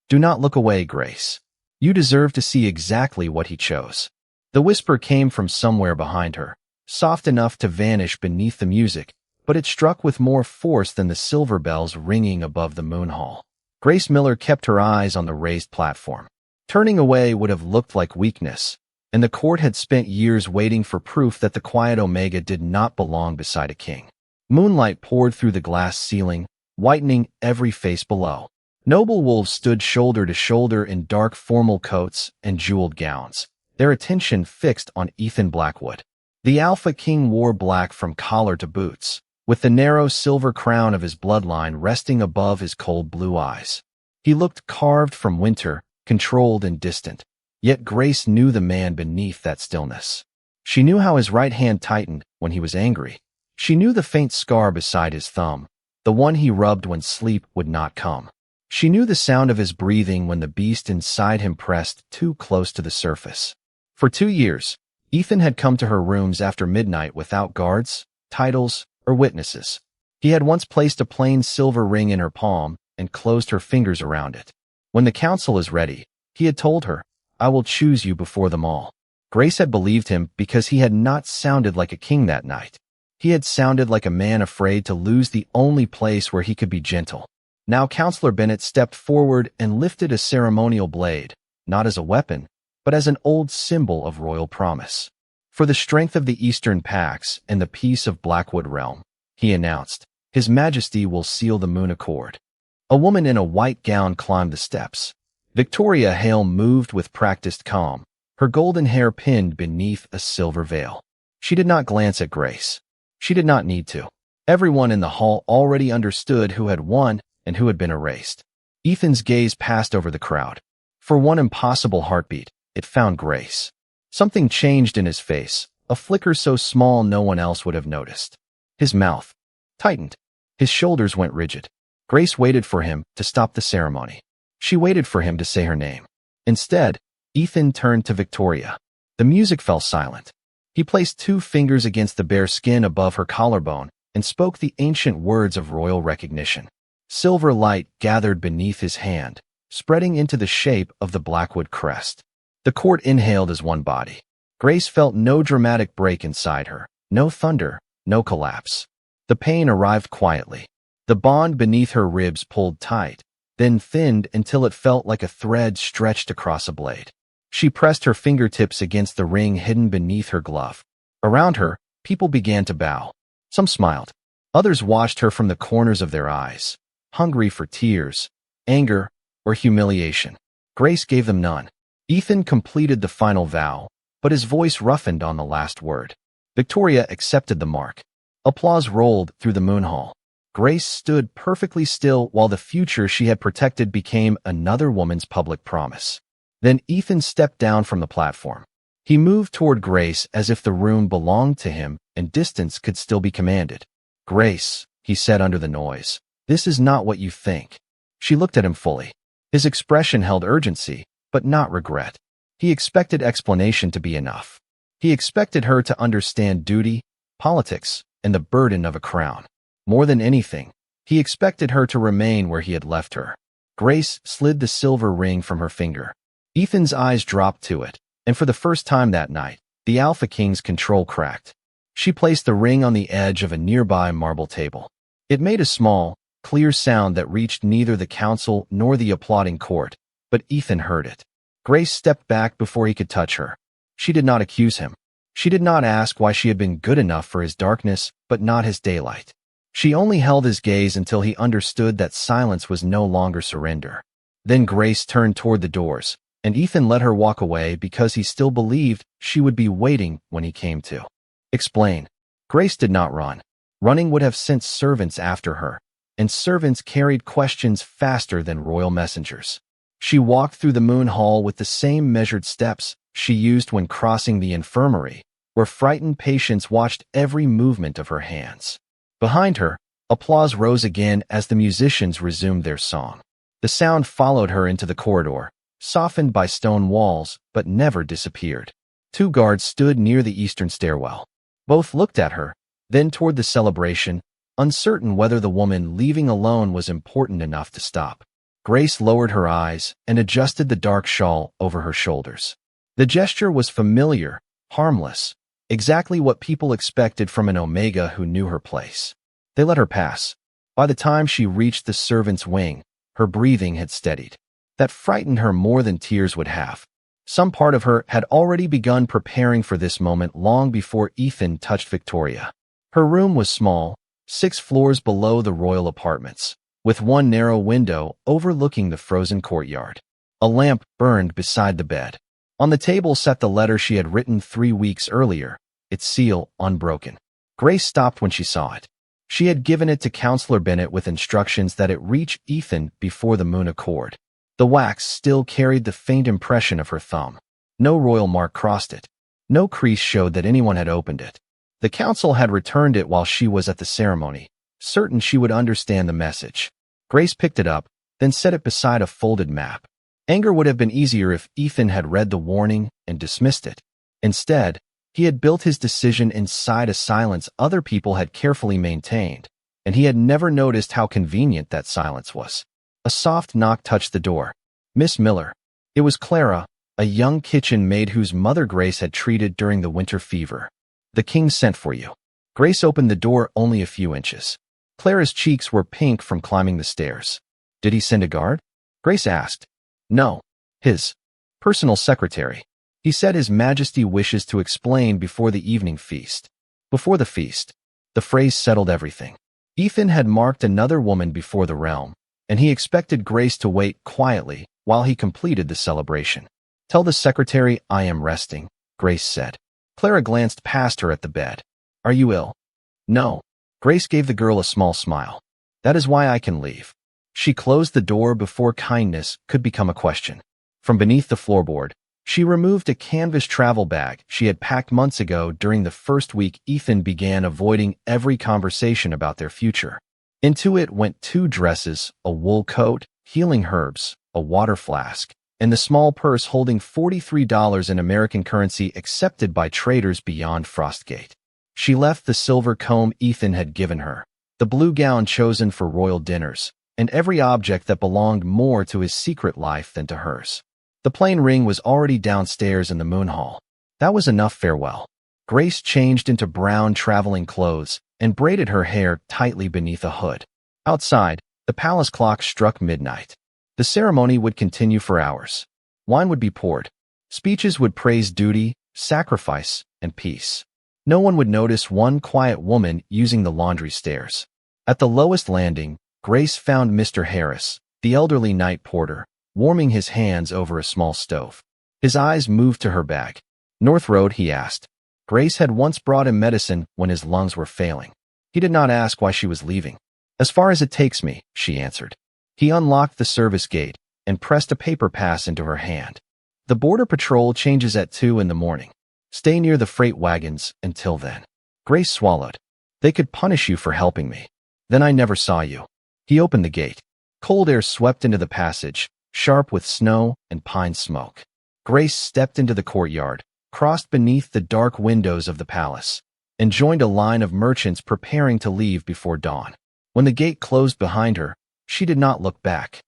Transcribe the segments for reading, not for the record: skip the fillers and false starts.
"Do not look away, Grace. You deserve to see exactly what he chose." The whisper came from somewhere behind her, soft enough to vanish beneath the music, but it struck with more force than the silver bells ringing above the moon hall. Grace Miller kept her eyes on the raised platform. Turning away would have looked like weakness, and the court had spent years waiting for proof that the quiet Omega did not belong beside a king. Moonlight poured through the glass ceiling, whitening every face below. Noble wolves stood shoulder to shoulder in dark formal coats and jeweled gowns, their attention fixed on Ethan Blackwood. The Alpha King wore black from collar to boots, with the narrow silver crown of his bloodline resting above his cold blue eyes. He looked carved from winter, controlled and distant, yet Grace knew the man beneath that stillness. She knew how his right hand tightened when he was angry. She knew the faint scar beside his thumb, the one he rubbed when sleep would not come. She knew the sound of his breathing when the beast inside him pressed too close to the surface. For 2 years, Ethan had come to her rooms after midnight without guards, titles, or witnesses. He had once placed a plain silver ring in her palm and closed her fingers around it. When the council is ready, he had told her, "I will choose you before them all." Grace had believed him because he had not sounded like a king that night. He had sounded like a man afraid to lose the only place where he could be gentle. Now Counselor Bennett stepped forward and lifted a ceremonial blade, not as a weapon, but as an old symbol of royal promise. "For the strength of the Eastern Pax and the peace of Blackwood Realm," he announced, "His Majesty will seal the moon accord." A woman in a white gown climbed the steps. Victoria Hale moved with practiced calm, her golden hair pinned beneath a silver veil. She did not glance at Grace. She did not need to. Everyone in the hall already understood who had won and who had been erased. Ethan's gaze passed over the crowd. For one impossible heartbeat, it found Grace. Something changed in his face, a flicker so small no one else would have noticed. His mouth tightened. His shoulders went rigid. Grace waited for him to stop the ceremony. She waited for him to say her name. Instead, Ethan turned to Victoria. The music fell silent. He placed 2 fingers against the bare skin above her collarbone and spoke the ancient words of royal recognition. Silver light gathered beneath his hand, spreading into the shape of the Blackwood crest. The court inhaled as one body. Grace felt no dramatic break inside her, no thunder, no collapse. The pain arrived quietly. The bond beneath her ribs pulled tight, then thinned until it felt like a thread stretched across a blade. She pressed her fingertips against the ring hidden beneath her glove. Around her, people began to bow. Some smiled. Others watched her from the corners of their eyes, hungry for tears, anger, or humiliation. Grace gave them none. Ethan completed the final vow, but his voice roughened on the last word. Victoria accepted the mark. Applause rolled through the moon hall. Grace stood perfectly still while the future she had protected became another woman's public promise. Then Ethan stepped down from the platform. He moved toward Grace as if the room belonged to him and distance could still be commanded. "Grace," he said under the noise, "this is not what you think." She looked at him fully. His expression held urgency, but not regret. He expected explanation to be enough. He expected her to understand duty, politics, and the burden of a crown. More than anything, he expected her to remain where he had left her. Grace slid the silver ring from her finger. Ethan's eyes dropped to it, and for the first time that night, the Alpha King's control cracked. She placed the ring on the edge of a nearby marble table. It made a small, clear sound that reached neither the council nor the applauding court, but Ethan heard it. Grace stepped back before he could touch her. She did not accuse him. She did not ask why she had been good enough for his darkness, but not his daylight. She only held his gaze until he understood that silence was no longer surrender. Then Grace turned toward the doors, and Ethan let her walk away because he still believed she would be waiting when he came to. Explain. Grace did not run. Running would have sent servants after her, and servants carried questions faster than royal messengers. She walked through the moon hall with the same measured steps she used when crossing the infirmary, where frightened patients watched every movement of her hands. Behind her, applause rose again as the musicians resumed their song. The sound followed her into the corridor, softened by stone walls, but never disappeared. 2 guards stood near the eastern stairwell. Both looked at her, then toward the celebration, uncertain whether the woman leaving alone was important enough to stop. Grace lowered her eyes and adjusted the dark shawl over her shoulders. The gesture was familiar, harmless, exactly what people expected from an Omega who knew her place. They let her pass. By the time she reached the servant's wing, her breathing had steadied. That frightened her more than tears would have. Some part of her had already begun preparing for this moment long before Ethan touched Victoria. Her room was small, 6 floors below the royal apartments, with one narrow window overlooking the frozen courtyard. A lamp burned beside the bed. On the table sat the letter she had written 3 weeks earlier, its seal unbroken. Grace stopped when she saw it. She had given it to Counselor Bennett with instructions that it reach Ethan before the moon accord. The wax still carried the faint impression of her thumb. No royal mark crossed it. No crease showed that anyone had opened it. The council had returned it while she was at the ceremony, certain she would understand the message. Grace picked it up, then set it beside a folded map. Anger would have been easier if Ethan had read the warning and dismissed it. Instead, he had built his decision inside a silence other people had carefully maintained, and he had never noticed how convenient that silence was. A soft knock touched the door. Miss Miller. It was Clara, a young kitchen maid whose mother Grace had treated during the winter fever. The king sent for you. Grace opened the door only a few inches. Clara's cheeks were pink from climbing the stairs. Did he send a guard? Grace asked. No. His personal secretary. He said His Majesty wishes to explain before the evening feast. Before the feast. The phrase settled everything. Ethan had marked another woman before the realm, and he expected Grace to wait quietly while he completed the celebration. Tell the secretary I am resting, Grace said. Clara glanced past her at the bed. Are you ill? No. Grace gave the girl a small smile. That is why I can leave. She closed the door before kindness could become a question. From beneath the floorboard, she removed a canvas travel bag she had packed months ago. During the first week, Ethan began avoiding every conversation about their future. Into it went 2 dresses, a wool coat, healing herbs, a water flask, and the small purse holding $43 in American currency accepted by traders beyond Frostgate. She left the silver comb Ethan had given her, the blue gown chosen for royal dinners, and every object that belonged more to his secret life than to hers. The plain ring was already downstairs in the moon hall. That was enough farewell. Grace changed into brown traveling clothes and braided her hair tightly beneath a hood. Outside, the palace clock struck midnight. The ceremony would continue for hours. Wine would be poured. Speeches would praise duty, sacrifice, and peace. No one would notice one quiet woman using the laundry stairs. At the lowest landing, Grace found Mr. Harris, the elderly night porter, warming his hands over a small stove. His eyes moved to her bag. North Road, he asked. Grace had once brought him medicine when his lungs were failing. He did not ask why she was leaving. As far as it takes me, she answered. He unlocked the service gate and pressed a paper pass into her hand. The border patrol changes at 2 in the morning. Stay near the freight wagons until then. Grace swallowed. They could punish you for helping me. Then I never saw you. He opened the gate. Cold air swept into the passage, sharp with snow and pine smoke. Grace stepped into the courtyard, crossed beneath the dark windows of the palace, and joined a line of merchants preparing to leave before dawn. When the gate closed behind her, she did not look back.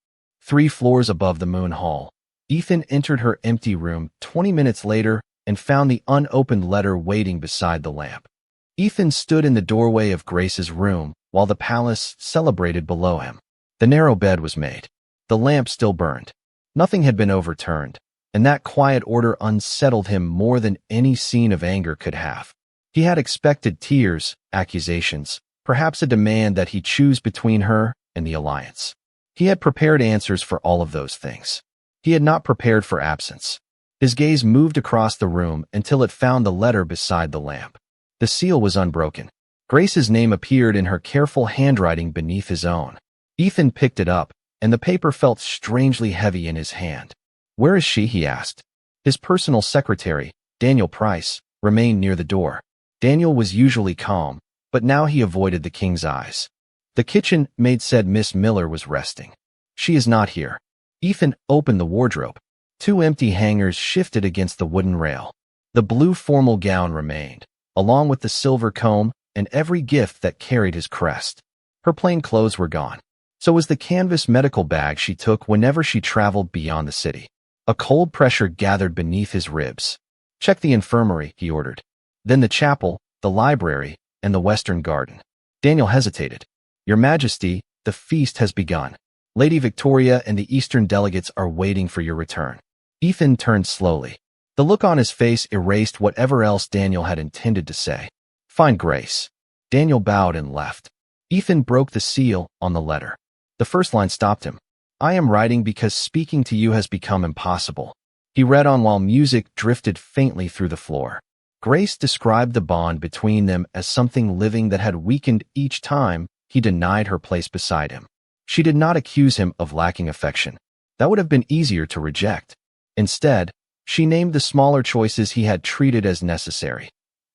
3 floors above the moon hall, Ethan entered her empty room 20 minutes later and found the unopened letter waiting beside the lamp. Ethan stood in the doorway of Grace's room while the palace celebrated below him. The narrow bed was made. The lamp still burned. Nothing had been overturned, and that quiet order unsettled him more than any scene of anger could have. He had expected tears, accusations, perhaps a demand that he choose between her and the alliance. He had prepared answers for all of those things. He had not prepared for absence. His gaze moved across the room until it found the letter beside the lamp. The seal was unbroken. Grace's name appeared in her careful handwriting beneath his own. Ethan picked it up, and the paper felt strangely heavy in his hand. Where is she? He asked. His personal secretary, Daniel Price, remained near the door. Daniel was usually calm, but now he avoided the king's eyes. The kitchen maid said Miss Miller was resting. She is not here. Ethan opened the wardrobe. 2 empty hangers shifted against the wooden rail. The blue formal gown remained, along with the silver comb and every gift that carried his crest. Her plain clothes were gone. So was the canvas medical bag she took whenever she traveled beyond the city. A cold pressure gathered beneath his ribs. "Check the infirmary," he ordered. "Then the chapel, the library, and the western garden." Daniel hesitated. "Your Majesty, the feast has begun. Lady Victoria and the Eastern delegates are waiting for your return." Ethan turned slowly. The look on his face erased whatever else Daniel had intended to say. "Find Grace." Daniel bowed and left. Ethan broke the seal on the letter. The first line stopped him. "I am writing because speaking to you has become impossible." He read on while music drifted faintly through the floor. Grace described the bond between them as something living that had weakened each time he denied her place beside him. She did not accuse him of lacking affection. That would have been easier to reject. Instead, she named the smaller choices he had treated as necessary.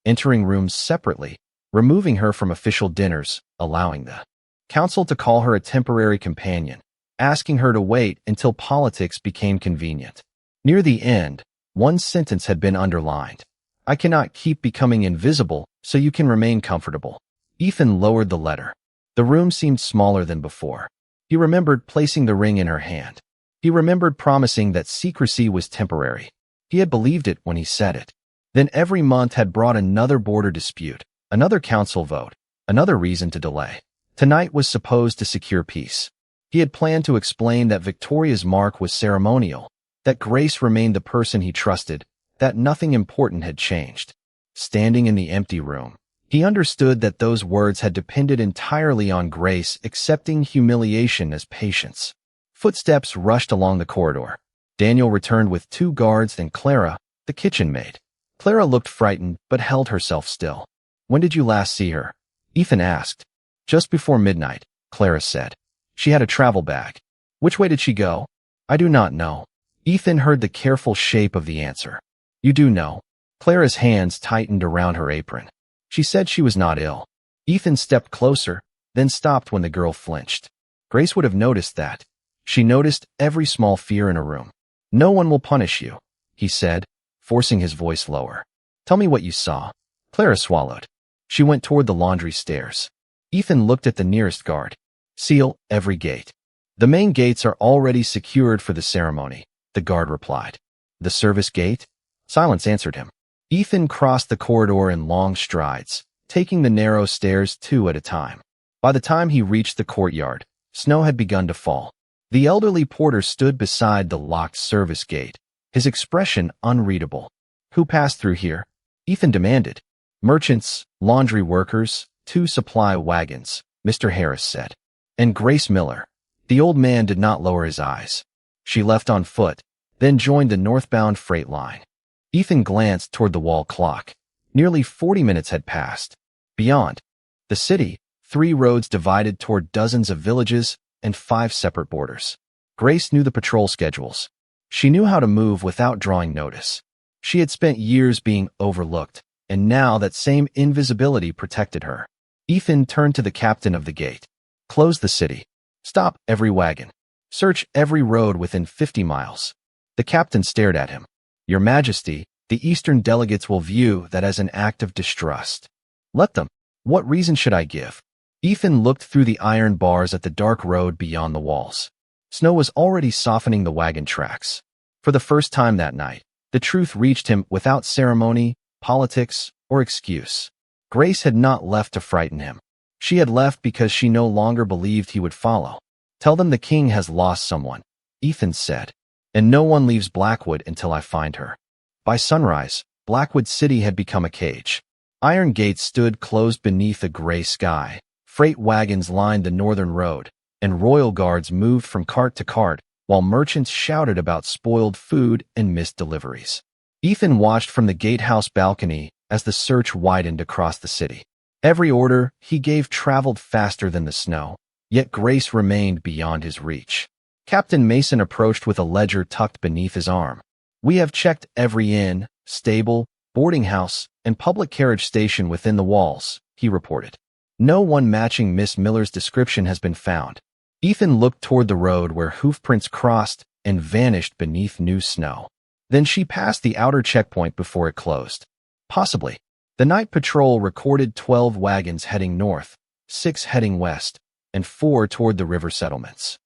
Entering rooms separately, removing her from official dinners, allowing the council to call her a temporary companion, asking her to wait until politics became convenient. Near the end, one sentence had been underlined. "I cannot keep becoming invisible so you can remain comfortable." Ethan lowered the letter. The room seemed smaller than before. He remembered placing the ring in her hand. He remembered promising that secrecy was temporary. He had believed it when he said it. Then every month had brought another border dispute, another council vote, another reason to delay. Tonight was supposed to secure peace. He had planned to explain that Victoria's mark was ceremonial, that Grace remained the person he trusted, that nothing important had changed. Standing in the empty room, he understood that those words had depended entirely on Grace accepting humiliation as patience. Footsteps rushed along the corridor. Daniel returned with 2 guards and Clara, the kitchen maid. Clara looked frightened but held herself still. "When did you last see her?" Ethan asked. "Just before midnight," Clara said. "She had a travel bag." "Which way did she go?" "I do not know." Ethan heard the careful shape of the answer. "You do know." Clara's hands tightened around her apron. "She said she was not ill." Ethan stepped closer, then stopped when the girl flinched. Grace would have noticed that. She noticed every small fear in a room. "No one will punish you," he said, forcing his voice lower. "Tell me what you saw." Clara swallowed. She went toward the laundry stairs. Ethan looked at the nearest guard. "Seal every gate." "The main gates are already secured for the ceremony," the guard replied. "The service gate?" Silence answered him. Ethan crossed the corridor in long strides, taking the narrow stairs 2 at a time. By the time he reached the courtyard, snow had begun to fall. The elderly porter stood beside the locked service gate, his expression unreadable. "Who passed through here?" Ethan demanded. "Merchants, laundry workers, 2 supply wagons," Mr. Harris said. "And Grace Miller." The old man did not lower his eyes. "She left on foot, then joined the northbound freight line." Ethan glanced toward the wall clock. Nearly 40 minutes had passed. Beyond the city, 3 roads divided toward dozens of villages and 5 separate borders. Grace knew the patrol schedules. She knew how to move without drawing notice. She had spent years being overlooked, and now that same invisibility protected her. Ethan turned to the captain of the gate. "Close the city. Stop every wagon. Search every road within 50 miles. The captain stared at him. "Your Majesty, the Eastern delegates will view that as an act of distrust." "Let them. What reason should I give?" Ethan looked through the iron bars at the dark road beyond the walls. Snow was already softening the wagon tracks. For the first time that night, the truth reached him without ceremony, politics, or excuse. Grace had not left to frighten him. She had left because she no longer believed he would follow. "Tell them the king has lost someone," Ethan said, "and no one leaves Blackwood until I find her." By sunrise, Blackwood City had become a cage. Iron gates stood closed beneath a gray sky. Freight wagons lined the northern road, and royal guards moved from cart to cart, while merchants shouted about spoiled food and missed deliveries. Ethan watched from the gatehouse balcony as the search widened across the city. Every order he gave traveled faster than the snow, yet Grace remained beyond his reach. Captain Mason approached with a ledger tucked beneath his arm. "We have checked every inn, stable, boarding house, and public carriage station within the walls," he reported. "No one matching Miss Miller's description has been found." Ethan looked toward the road where hoofprints crossed and vanished beneath new snow. Then she passed the outer checkpoint before it closed. Possibly. The night patrol recorded 12 wagons heading north, 6 heading west, and 4 toward the river settlements.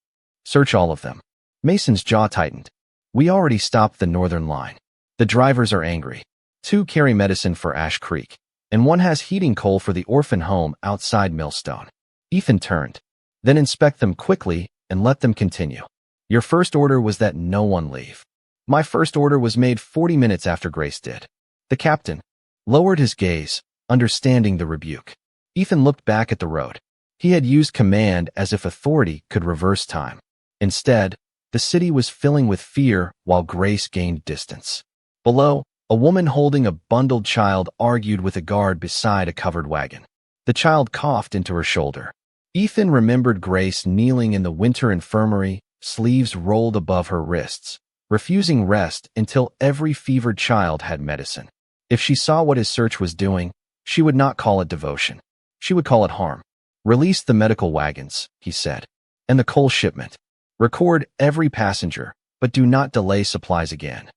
Search all of them. Mason's jaw tightened. We already stopped the northern line. The drivers are angry. 2 carry medicine for Ash Creek, and 1 has heating coal for the orphan home outside Millstone. Ethan turned. Then inspect them quickly and let them continue. Your first order was that no one leave. My first order was made 40 minutes after Grace did. The captain lowered his gaze, understanding the rebuke. Ethan looked back at the road. He had used command as if authority could reverse time. Instead, the city was filling with fear while Grace gained distance. Below, a woman holding a bundled child argued with a guard beside a covered wagon. The child coughed into her shoulder. Ethan remembered Grace kneeling in the winter infirmary, sleeves rolled above her wrists, refusing rest until every fevered child had medicine. If she saw what his search was doing, she would not call it devotion. She would call it harm. Release the medical wagons, he said, and the coal shipment. Record every passenger, but do not delay supplies again.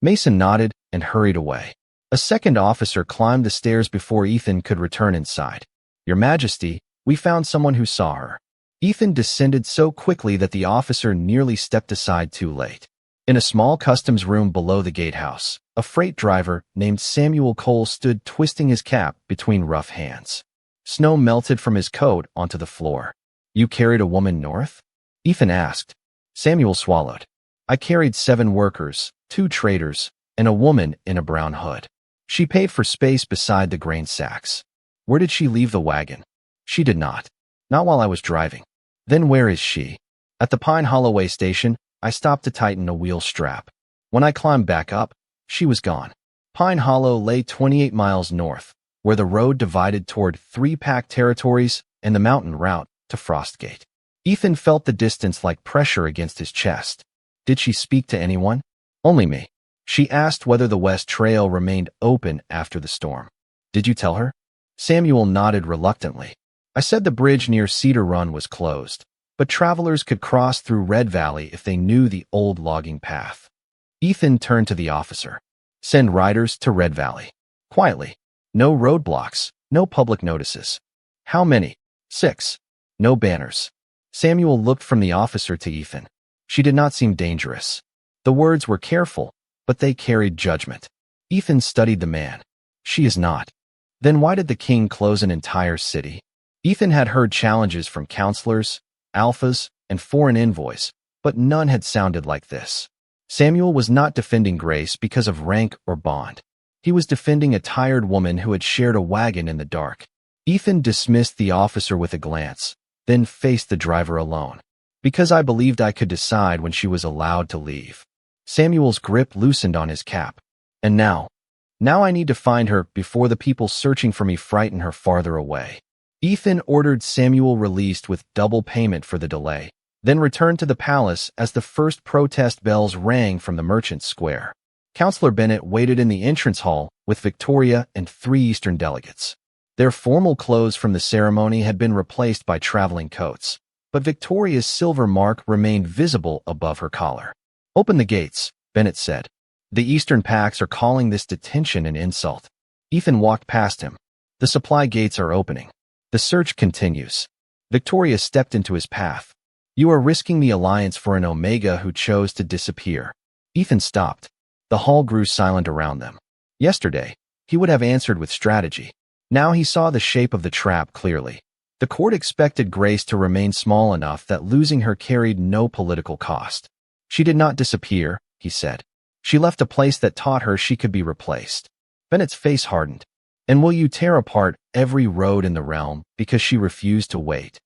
Mason nodded and hurried away. A second officer climbed the stairs before Ethan could return inside. Your Majesty, we found someone who saw her. Ethan descended so quickly that the officer nearly stepped aside too late. In a small customs room below the gatehouse, a freight driver named Samuel Cole stood twisting his cap between rough hands. Snow melted from his coat onto the floor. You carried a woman north? Ethan asked. Samuel swallowed. I carried 7 workers, 2 traders, and a woman in a brown hood. She paid for space beside the grain sacks. Where did she leave the wagon? She did not. Not while I was driving. Then where is she? At the Pine Hollow way station, I stopped to tighten a wheel strap. When I climbed back up, she was gone. Pine Hollow lay 28 miles north, where the road divided toward 3 pack territories and the mountain route to Frostgate. Ethan felt the distance like pressure against his chest. Did she speak to anyone? Only me. She asked whether the West Trail remained open after the storm. Did you tell her? Samuel nodded reluctantly. I said the bridge near Cedar Run was closed, but travelers could cross through Red Valley if they knew the old logging path. Ethan turned to the officer. Send riders to Red Valley. Quietly. No roadblocks, no public notices. How many? 6. No banners. Samuel looked from the officer to Ethan. She did not seem dangerous. The words were careful, but they carried judgment. Ethan studied the man. She is not. Then why did the king close an entire city? Ethan had heard challenges from counselors, alphas, and foreign envoys, but none had sounded like this. Samuel was not defending Grace because of rank or bond. He was defending a tired woman who had shared a wagon in the dark. Ethan dismissed the officer with a glance, then faced the driver alone. Because I believed I could decide when she was allowed to leave. Samuel's grip loosened on his cap. And now I need to find her before the people searching for me frighten her farther away. Ethan ordered Samuel released with double payment for the delay, then returned to the palace as the first protest bells rang from the Merchants Square. Counselor Bennett waited in the entrance hall with Victoria and 3 Eastern delegates. Their formal clothes from the ceremony had been replaced by traveling coats, but Victoria's silver mark remained visible above her collar. Open the gates, Bennett said. The Eastern packs are calling this detention an insult. Ethan walked past him. The supply gates are opening. The search continues. Victoria stepped into his path. You are risking the alliance for an Omega who chose to disappear. Ethan stopped. The hall grew silent around them. Yesterday, he would have answered with strategy. Now he saw the shape of the trap clearly. The court expected Grace to remain small enough that losing her carried no political cost. She did not disappear, he said. She left a place that taught her she could be replaced. Bennett's face hardened. And will you tear apart every road in the realm because she refused to wait?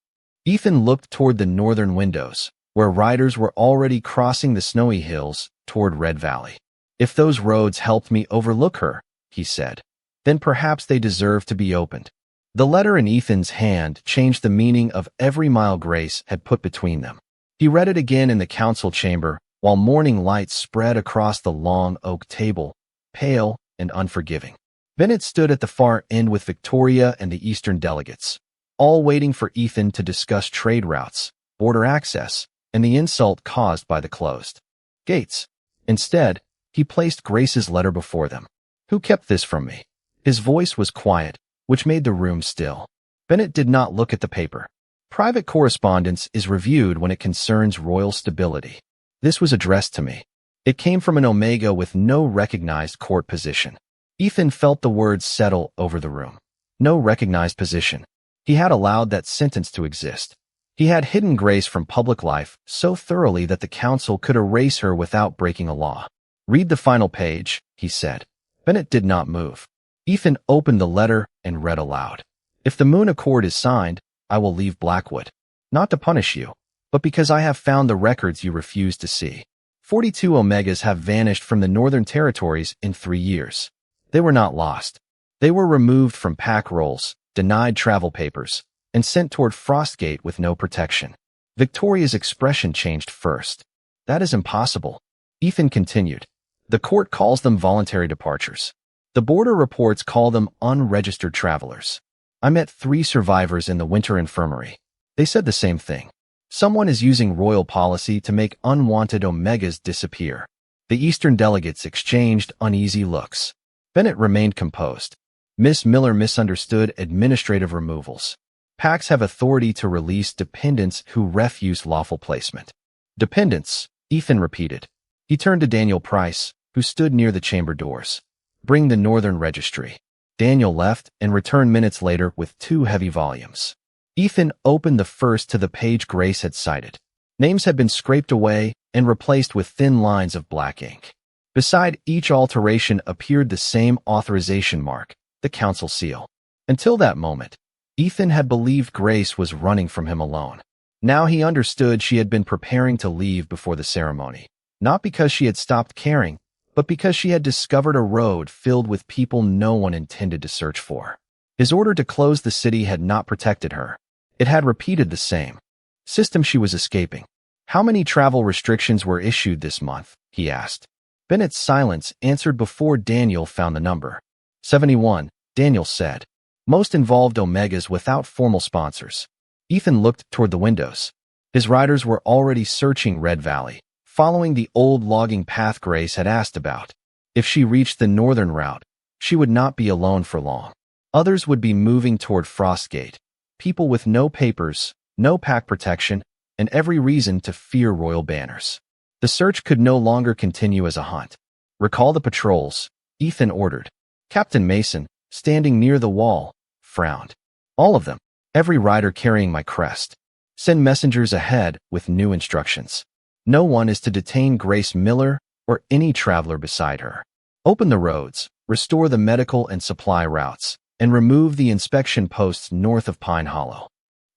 Ethan looked toward the northern windows, where riders were already crossing the snowy hills toward Red Valley. If those roads helped me overlook her, he said, then perhaps they deserve to be opened. The letter in Ethan's hand changed the meaning of every mile Grace had put between them. He read it again in the council chamber, while morning lights spread across the long oak table, pale and unforgiving. Bennett stood at the far end with Victoria and the Eastern delegates, all waiting for Ethan to discuss trade routes, border access, and the insult caused by the closed gates. Instead, he placed Grace's letter before them. Who kept this from me? His voice was quiet, which made the room still. Bennett did not look at the paper. Private correspondence is reviewed when it concerns royal stability. This was addressed to me. It came from an Omega with no recognized court position. Ethan felt the words settle over the room. No recognized position. He had allowed that sentence to exist. He had hidden Grace from public life so thoroughly that the council could erase her without breaking a law. "Read the final page," he said. Bennett did not move. Ethan opened the letter and read aloud. "If the Moon Accord is signed, I will leave Blackwood. Not to punish you, but because I have found the records you refused to see. 42 Omegas have vanished from the Northern Territories in 3 years. They were not lost. They were removed from pack rolls, denied travel papers, and sent toward Frostgate with no protection." Victoria's expression changed first. "That is impossible," Ethan continued. "The court calls them voluntary departures. The border reports call them unregistered travelers. I met 3 survivors in the winter infirmary. They said the same thing. Someone is using royal policy to make unwanted Omegas disappear." The Eastern delegates exchanged uneasy looks. Bennett remained composed. "Miss Miller misunderstood administrative removals. Packs have authority to release dependents who refuse lawful placement." "Dependents," Ethan repeated. He turned to Daniel Price, who stood near the chamber doors. "Bring the Northern Registry." Daniel left and returned minutes later with 2 heavy volumes. Ethan opened the first to the page Grace had cited. Names had been scraped away and replaced with thin lines of black ink. Beside each alteration appeared the same authorization mark, the council seal. Until that moment, Ethan had believed Grace was running from him alone. Now he understood she had been preparing to leave before the ceremony, not because she had stopped caring, but because she had discovered a road filled with people no one intended to search for. His order to close the city had not protected her. It had repeated the same system she was escaping. "How many travel restrictions were issued this month?" he asked. Bennett's silence answered before Daniel found the number. 71, Daniel said. "Most involved Omegas without formal sponsors." Ethan looked toward the windows. His riders were already searching Red Valley, following the old logging path Grace had asked about. If she reached the northern route, she would not be alone for long. Others would be moving toward Frostgate, people with no papers, no pack protection, and every reason to fear royal banners. The search could no longer continue as a hunt. "Recall the patrols," Ethan ordered. Captain Mason, standing near the wall, frowned. "All of them, every rider carrying my crest. Send messengers ahead with new instructions. No one is to detain Grace Miller or any traveler beside her. Open the roads, restore the medical and supply routes, and remove the inspection posts north of Pine Hollow."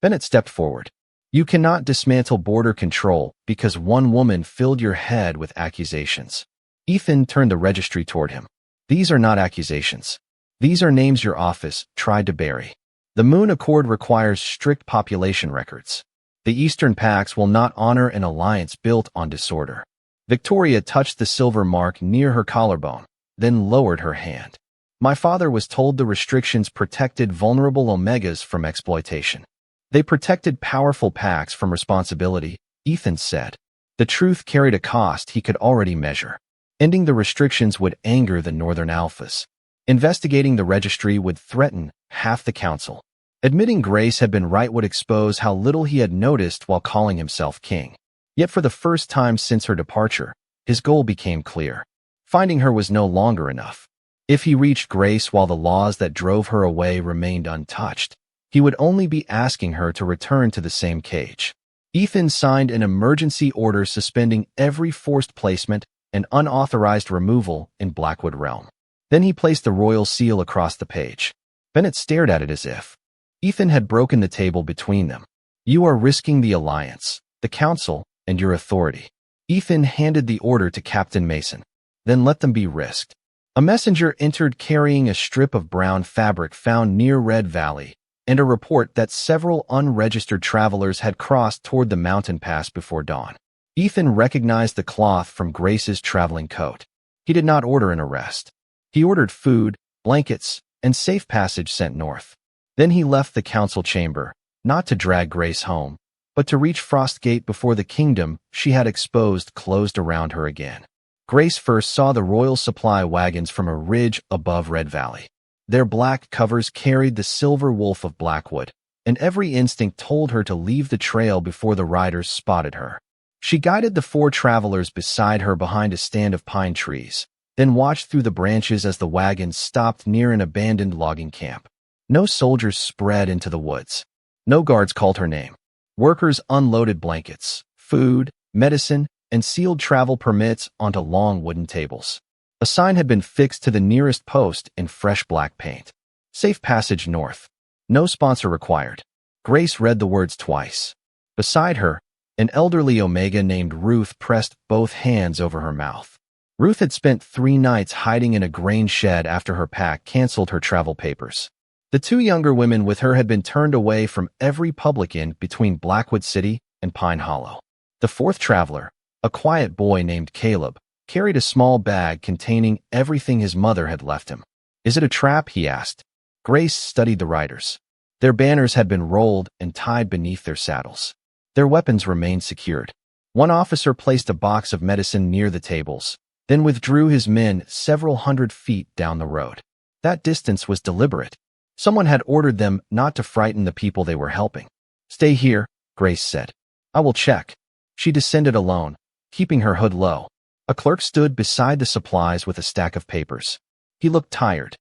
Bennett stepped forward. "You cannot dismantle border control because one woman filled your head with accusations." Ethan turned the registry toward him. "These are not accusations. These are names your office tried to bury. The Moon Accord requires strict population records. The Eastern Pacts will not honor an alliance built on disorder." Victoria touched the silver mark near her collarbone, then lowered her hand. "My father was told the restrictions protected vulnerable Omegas from exploitation. They protected powerful packs from responsibility," Ethan said. The truth carried a cost he could already measure. Ending the restrictions would anger the Northern Alphas. Investigating the registry would threaten half the council. Admitting Grace had been right would expose how little he had noticed while calling himself king. Yet for the first time since her departure, his goal became clear. Finding her was no longer enough. If he reached Grace while the laws that drove her away remained untouched, he would only be asking her to return to the same cage. Ethan signed an emergency order suspending every forced placement and unauthorized removal in Blackwood Realm. Then he placed the royal seal across the page. Bennett stared at it as if Ethan had broken the table between them. "You are risking the alliance, the council, and your authority." Ethan handed the order to Captain Mason. "Then let them be risked." A messenger entered carrying a strip of brown fabric found near Red Valley and a report that several unregistered travelers had crossed toward the mountain pass before dawn. Ethan recognized the cloth from Grace's traveling coat. He did not order an arrest. He ordered food, blankets, and safe passage sent north. Then he left the council chamber, not to drag Grace home, but to reach Frostgate before the kingdom she had exposed closed around her again. Grace first saw the royal supply wagons from a ridge above Red Valley. Their black covers carried the silver wolf of Blackwood, and every instinct told her to leave the trail before the riders spotted her. She guided the 4 travelers beside her behind a stand of pine trees, then watched through the branches as the wagon stopped near an abandoned logging camp. No soldiers spread into the woods. No guards called her name. Workers unloaded blankets, food, medicine, and sealed travel permits onto long wooden tables. A sign had been fixed to the nearest post in fresh black paint. Safe passage north. No sponsor required. Grace read the words twice. Beside her, an elderly Omega named Ruth pressed both hands over her mouth. Ruth had spent 3 nights hiding in a grain shed after her pack canceled her travel papers. The 2 younger women with her had been turned away from every public inn between Blackwood City and Pine Hollow. The 4th traveler, a quiet boy named Caleb, carried a small bag containing everything his mother had left him. "Is it a trap?" he asked. Grace studied the riders. Their banners had been rolled and tied beneath their saddles. Their weapons remained secured. One officer placed a box of medicine near the tables, then withdrew his men several hundred feet down the road. That distance was deliberate. Someone had ordered them not to frighten the people they were helping. "Stay here," Grace said. "I will check." She descended alone, keeping her hood low. A clerk stood beside the supplies with a stack of papers. He looked tired,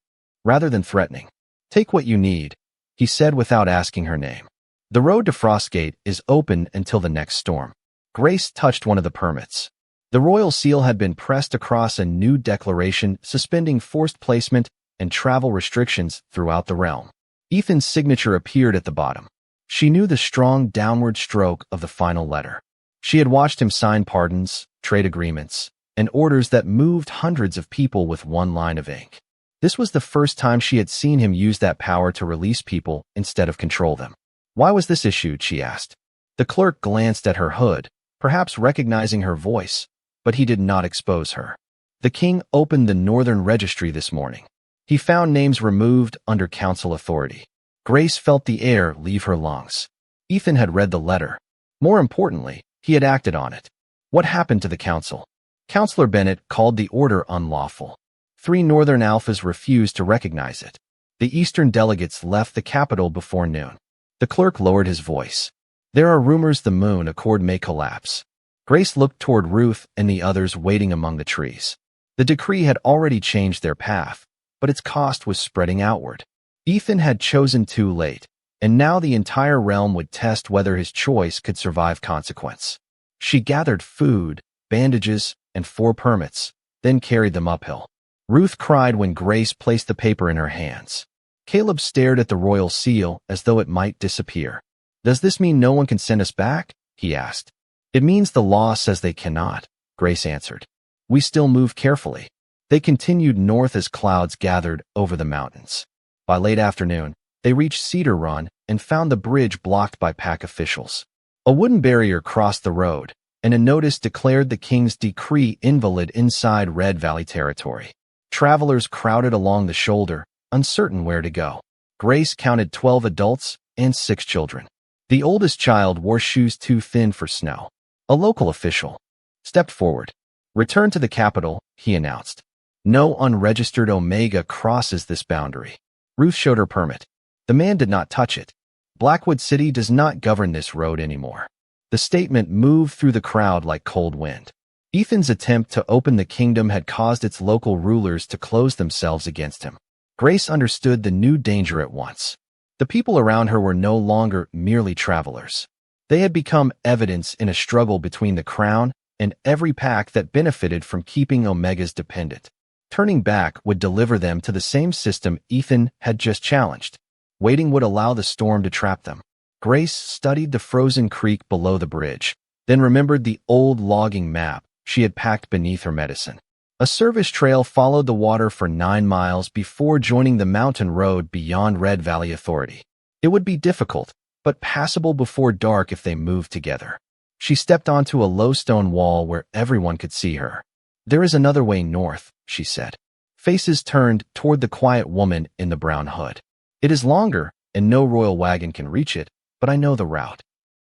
rather than threatening. "Take what you need," he said without asking her name. "The road to Frostgate is open until the next storm." Grace touched one of the permits. The royal seal had been pressed across a new declaration suspending forced placement and travel restrictions throughout the realm. Ethan's signature appeared at the bottom. She knew the strong downward stroke of the final letter. She had watched him sign pardons, trade agreements, and orders that moved hundreds of people with one line of ink. This was the first time she had seen him use that power to release people instead of control them. "Why was this issued?" she asked. The clerk glanced at her hood, perhaps recognizing her voice, but he did not expose her. "The king opened the Northern Registry this morning. He found names removed under council authority." Grace felt the air leave her lungs. Ethan had read the letter. More importantly, he had acted on it. What happened to the council? Councillor Bennett called the order unlawful. 3 Northern Alphas refused to recognize it. The Eastern delegates left the capital before noon. The clerk lowered his voice. "There are rumors the moon accord may collapse." Grace looked toward Ruth and the others waiting among the trees. The decree had already changed their path, but its cost was spreading outward. Ethan had chosen too late, and now the entire realm would test whether his choice could survive consequence. She gathered food, bandages, and 4 permits, then carried them uphill. Ruth cried when Grace placed the paper in her hands. Caleb stared at the royal seal as though it might disappear. "Does this mean no one can send us back?" he asked. "It means the law says they cannot," Grace answered. "We still move carefully." They continued north as clouds gathered over the mountains. By late afternoon, they reached Cedar Run and found the bridge blocked by pack officials. A wooden barrier crossed the road, and a notice declared the king's decree invalid inside Red Valley territory. Travelers crowded along the shoulder, uncertain where to go. Grace counted 12 adults and 6 children. The oldest child wore shoes too thin for snow. A local official stepped forward. "Return to the capital," he announced. "No unregistered Omega crosses this boundary." Ruth showed her permit. The man did not touch it. "Blackwood City does not govern this road anymore." The statement moved through the crowd like cold wind. Ethan's attempt to open the kingdom had caused its local rulers to close themselves against him. Grace understood the new danger at once. The people around her were no longer merely travelers. They had become evidence in a struggle between the crown and every pack that benefited from keeping Omegas dependent. Turning back would deliver them to the same system Ethan had just challenged. Waiting would allow the storm to trap them. Grace studied the frozen creek below the bridge, then remembered the old logging map she had packed beneath her medicine. A service trail followed the water for 9 miles before joining the mountain road beyond Red Valley Authority. It would be difficult, but passable before dark if they moved together. She stepped onto a low stone wall where everyone could see her. "There is another way north," she said. Faces turned toward the quiet woman in the brown hood. "It is longer, and no royal wagon can reach it, but I know the route."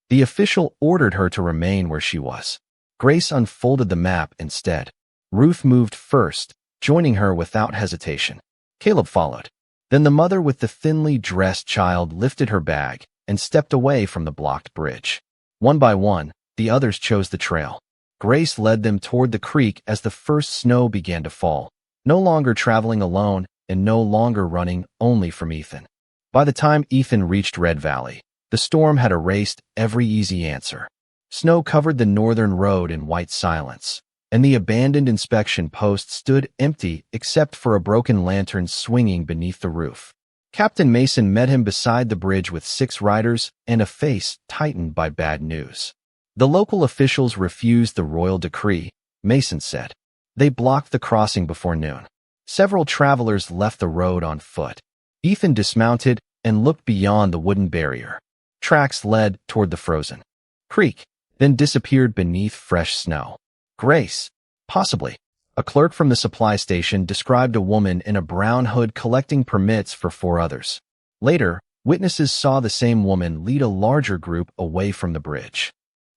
The official ordered her to remain where she was. Grace unfolded the map instead. Ruth moved first, joining her without hesitation. Caleb followed. Then the mother with the thinly dressed child lifted her bag, and stepped away from the blocked bridge. One by one, the others chose the trail. Grace led them toward the creek as the first snow began to fall, no longer traveling alone and no longer running only from Ethan. By the time Ethan reached Red Valley, the storm had erased every easy answer. Snow covered the northern road in white silence, and the abandoned inspection post stood empty except for a broken lantern swinging beneath the roof. Captain Mason met him beside the bridge with 6 riders and a face tightened by bad news. The local officials refused the royal decree, Mason said. They blocked the crossing before noon. Several travelers left the road on foot. Ethan dismounted and looked beyond the wooden barrier. Tracks led toward the frozen creek, then disappeared beneath fresh snow. Grace, possibly. A clerk from the supply station described a woman in a brown hood collecting permits for 4 others. Later, witnesses saw the same woman lead a larger group away from the bridge.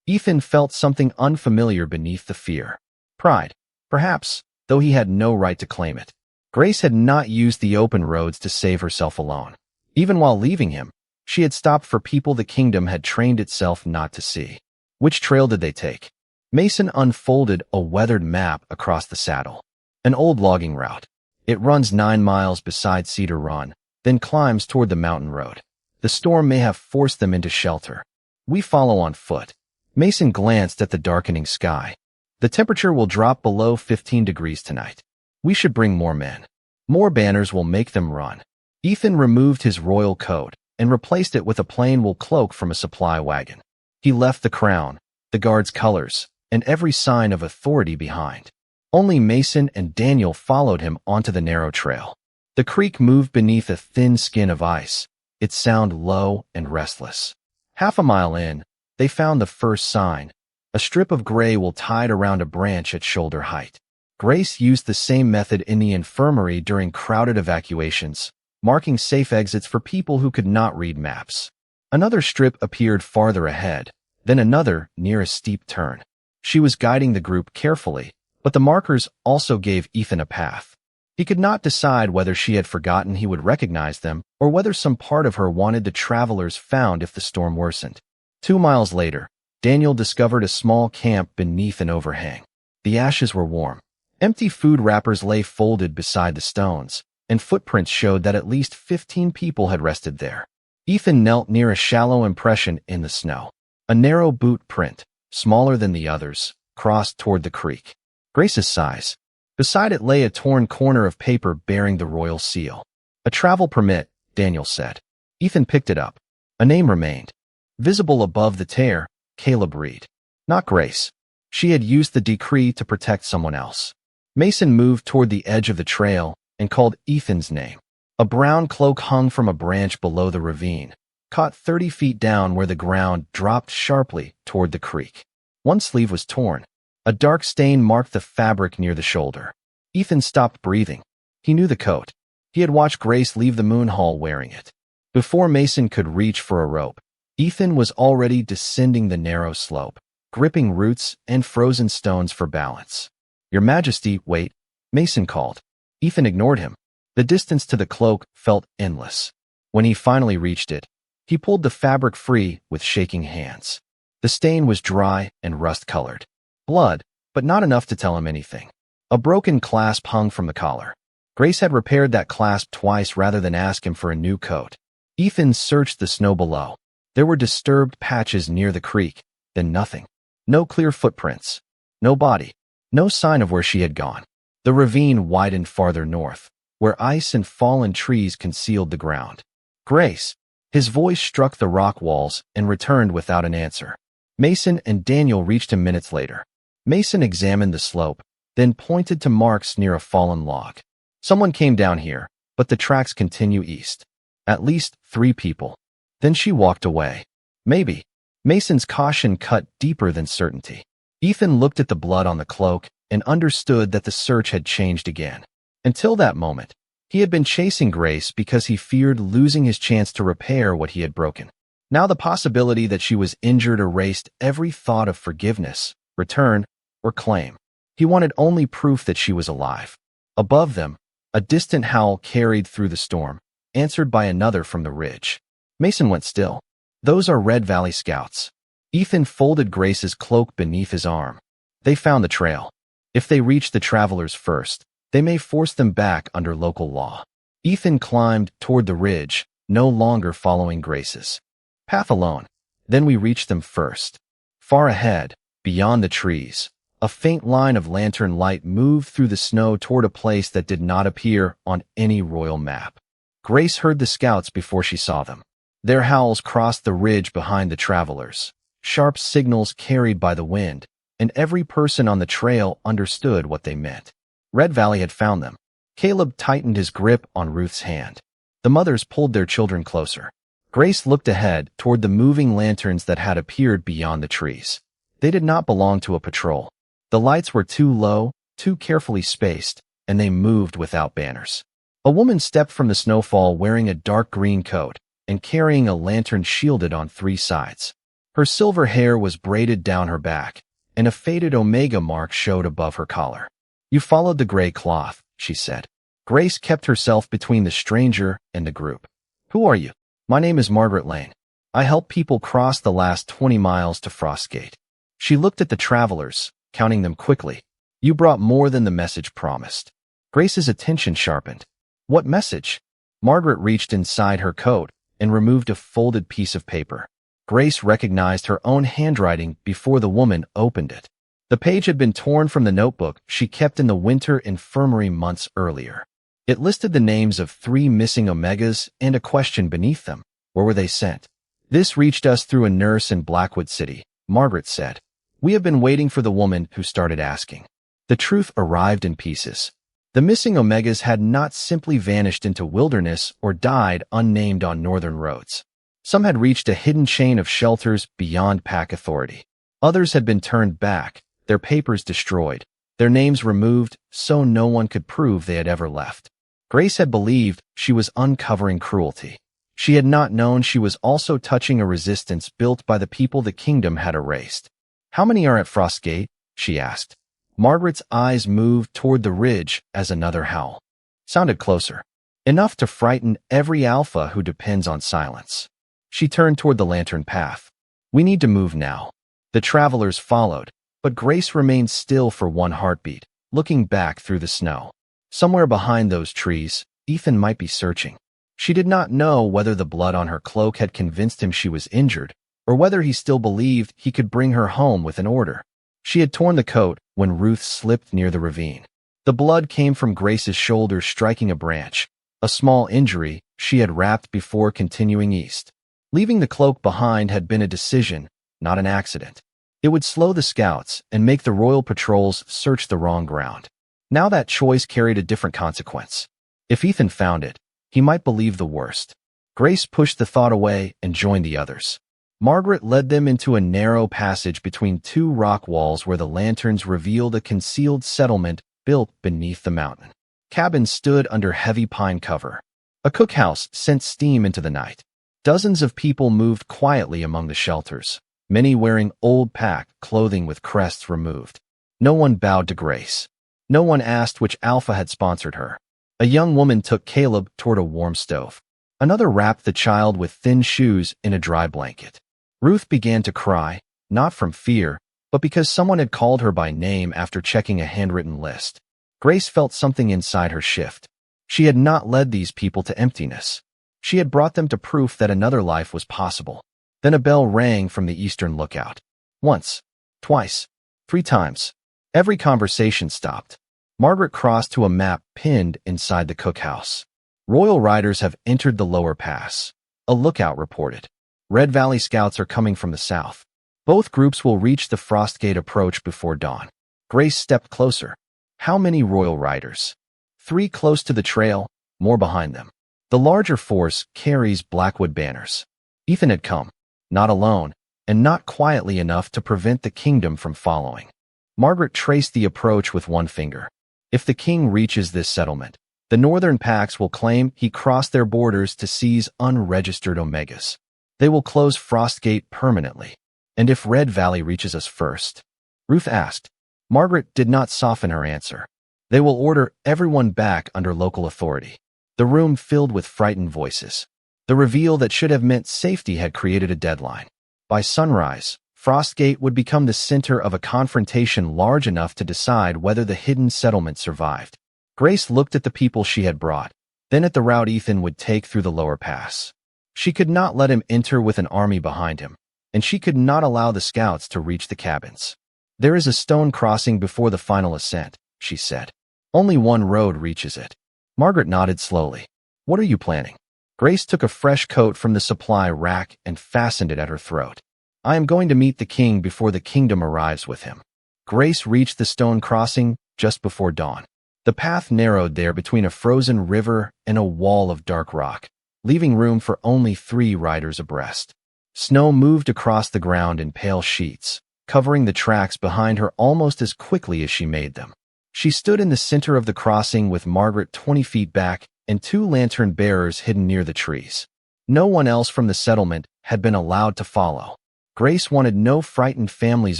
Ethan felt something unfamiliar beneath the fear. Pride, perhaps, though he had no right to claim it. Grace had not used the open roads to save herself alone. Even while leaving him, she had stopped for people the kingdom had trained itself not to see. Which trail did they take? Mason unfolded a weathered map across the saddle. An old logging route. It runs 9 miles beside Cedar Run, then climbs toward the mountain road. The storm may have forced them into shelter. We follow on foot. Mason glanced at the darkening sky. The temperature will drop below 15 degrees tonight. We should bring more men. More banners will make them run. Ethan removed his royal coat and replaced it with a plain wool cloak from a supply wagon. He left the crown, the guard's colors, and every sign of authority behind. Only Mason and Daniel followed him onto the narrow trail. The creek moved beneath a thin skin of ice, its sound low and restless. Half a mile in, they found the first sign, a strip of gray wool tied around a branch at shoulder height. Grace used the same method in the infirmary during crowded evacuations, marking safe exits for people who could not read maps. Another strip appeared farther ahead, then another near a steep turn. She was guiding the group carefully, but the markers also gave Ethan a path. He could not decide whether she had forgotten he would recognize them or whether some part of her wanted the travelers found if the storm worsened. 2 miles later, Daniel discovered a small camp beneath an overhang. The ashes were warm. Empty food wrappers lay folded beside the stones, and footprints showed that at least 15 people had rested there. Ethan knelt near a shallow impression in the snow. A narrow boot print, smaller than the others, crossed toward the creek. Grace's size. Beside it lay a torn corner of paper bearing the royal seal. A travel permit, Daniel said. Ethan picked it up. A name remained. Visible above the tear, Caleb Reed. Not Grace. She had used the decree to protect someone else. Mason moved toward the edge of the trail and called Ethan's name. A brown cloak hung from a branch below the ravine, caught 30 feet down where the ground dropped sharply toward the creek. One sleeve was torn. A dark stain marked the fabric near the shoulder. Ethan stopped breathing. He knew the coat. He had watched Grace leave the Moon Hall wearing it. Before Mason could reach for a rope, Ethan was already descending the narrow slope, gripping roots and frozen stones for balance. "Your Majesty, wait," Mason called. Ethan ignored him. The distance to the cloak felt endless. When he finally reached it, he pulled the fabric free with shaking hands. The stain was dry and rust-colored. Blood, but not enough to tell him anything. A broken clasp hung from the collar. Grace had repaired that clasp twice rather than ask him for a new coat. Ethan searched the snow below. There were disturbed patches near the creek, then nothing. No clear footprints. No body. No sign of where she had gone. The ravine widened farther north, where ice and fallen trees concealed the ground. "Grace." His voice struck the rock walls and returned without an answer. Mason and Daniel reached him minutes later. Mason examined the slope, then pointed to marks near a fallen log. "Someone came down here, but the tracks continue east. At least 3 people." Then she walked away. Maybe. Mason's caution cut deeper than certainty. Ethan looked at the blood on the cloak and understood that the search had changed again. Until that moment, he had been chasing Grace because he feared losing his chance to repair what he had broken. Now the possibility that she was injured erased every thought of forgiveness, return, or claim. He wanted only proof that she was alive. Above them, a distant howl carried through the storm, answered by another from the ridge. Mason went still. Those are Red Valley Scouts. Ethan folded Grace's cloak beneath his arm. They found the trail. If they reach the travelers first, they may force them back under local law. Ethan climbed toward the ridge, no longer following Grace's path alone. Then we reached them first. Far ahead, beyond the trees, a faint line of lantern light moved through the snow toward a place that did not appear on any royal map. Grace heard the scouts before she saw them. Their howls crossed the ridge behind the travelers, sharp signals carried by the wind, and every person on the trail understood what they meant. Red Valley had found them. Caleb tightened his grip on Ruth's hand. The mothers pulled their children closer. Grace looked ahead toward the moving lanterns that had appeared beyond the trees. They did not belong to a patrol. The lights were too low, too carefully spaced, and they moved without banners. A woman stepped from the snowfall wearing a dark green coat and carrying a lantern shielded on 3 sides. Her silver hair was braided down her back, and a faded omega mark showed above her collar. "You followed the gray cloth," she said. Grace kept herself between the stranger and the group. "Who are you?" "My name is Margaret Lane. I help people cross the last 20 miles to Frostgate." She looked at the travelers, counting them quickly. "You brought more than the message promised." Grace's attention sharpened. "What message?" Margaret reached inside her coat and removed a folded piece of paper. Grace recognized her own handwriting before the woman opened it. The page had been torn from the notebook she kept in the winter infirmary months earlier. It listed the names of 3 missing Omegas and a question beneath them. Where were they sent? "This reached us through a nurse in Blackwood City," Margaret said. "We have been waiting for the woman who started asking." The truth arrived in pieces. The missing Omegas had not simply vanished into wilderness or died unnamed on northern roads. Some had reached a hidden chain of shelters beyond pack authority. Others had been turned back, their papers destroyed, their names removed so no one could prove they had ever left. Grace had believed she was uncovering cruelty. She had not known she was also touching a resistance built by the people the kingdom had erased. "How many are at Frostgate?" she asked. Margaret's eyes moved toward the ridge as another howl sounded closer, enough to frighten every alpha who depends on silence. She turned toward the lantern path. "We need to move now." The travelers followed, but Grace remained still for one heartbeat, looking back through the snow. Somewhere behind those trees, Ethan might be searching. She did not know whether the blood on her cloak had convinced him she was injured, or whether he still believed he could bring her home with an order. She had torn the coat when Ruth slipped near the ravine. The blood came from Grace's shoulder striking a branch, a small injury she had wrapped before continuing east. Leaving the cloak behind had been a decision, not an accident. It would slow the scouts and make the royal patrols search the wrong ground. Now that choice carried a different consequence. If Ethan found it, he might believe the worst. Grace pushed the thought away and joined the others. Margaret led them into a narrow passage between 2 rock walls where the lanterns revealed a concealed settlement built beneath the mountain. Cabins stood under heavy pine cover. A cookhouse sent steam into the night. Dozens of people moved quietly among the shelters, many wearing old pack clothing with crests removed. No one bowed to Grace. No one asked which alpha had sponsored her. A young woman took Caleb toward a warm stove. Another wrapped the child with thin shoes in a dry blanket. Ruth began to cry, not from fear, but because someone had called her by name after checking a handwritten list. Grace felt something inside her shift. She had not led these people to emptiness. She had brought them to proof that another life was possible. Then a bell rang from the eastern lookout. Once, twice, 3 times. Every conversation stopped. Margaret crossed to a map pinned inside the cookhouse. "Royal riders have entered the lower pass," a lookout reported. "Red Valley Scouts are coming from the south. Both groups will reach the Frostgate approach before dawn." Grace stepped closer. How many royal riders? 3 close to the trail, more behind them. The larger force carries Blackwood banners. Ethan had come, not alone, and not quietly enough to prevent the kingdom from following. Margaret traced the approach with one finger. If the king reaches this settlement, the northern packs will claim he crossed their borders to seize unregistered Omegas. They will close Frostgate permanently. "And if Red Valley reaches us first?" Ruth asked. Margaret did not soften her answer. "They will order everyone back under local authority." The room filled with frightened voices. The reveal that should have meant safety had created a deadline. By sunrise, Frostgate would become the center of a confrontation large enough to decide whether the hidden settlement survived. Grace looked at the people she had brought, then at the route Ethan would take through the lower pass. She could not let him enter with an army behind him, and she could not allow the scouts to reach the cabins. "There is a stone crossing before the final ascent," she said. "Only one road reaches it." Margaret nodded slowly. "What are you planning?" Grace took a fresh coat from the supply rack and fastened it at her throat. "I am going to meet the king before the kingdom arrives with him." Grace reached the stone crossing just before dawn. The path narrowed there between a frozen river and a wall of dark rock, leaving room for only 3 riders abreast. Snow moved across the ground in pale sheets, covering the tracks behind her almost as quickly as she made them. She stood in the center of the crossing with Margaret 20 feet back and 2 lantern bearers hidden near the trees. No one else from the settlement had been allowed to follow. Grace wanted no frightened families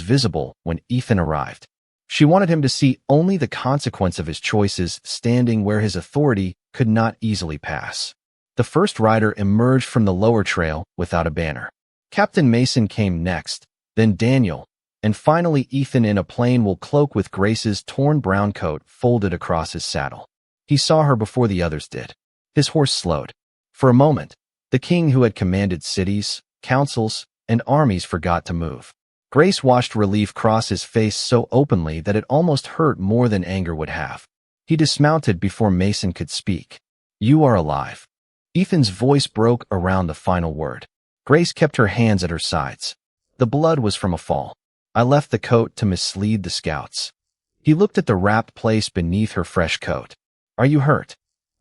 visible when Ethan arrived. She wanted him to see only the consequence of his choices, standing where his authority could not easily pass. The first rider emerged from the lower trail without a banner. Captain Mason came next, then Daniel, and finally Ethan in a plain wool cloak with Grace's torn brown coat folded across his saddle. He saw her before the others did. His horse slowed. For a moment, the king who had commanded cities, councils, and armies forgot to move. Grace watched relief cross his face so openly that it almost hurt more than anger would have. He dismounted before Mason could speak. "You are alive." Ethan's voice broke around the final word. Grace kept her hands at her sides. "The blood was from a fall. I left the coat to mislead the scouts." He looked at the wrapped place beneath her fresh coat. "Are you hurt?"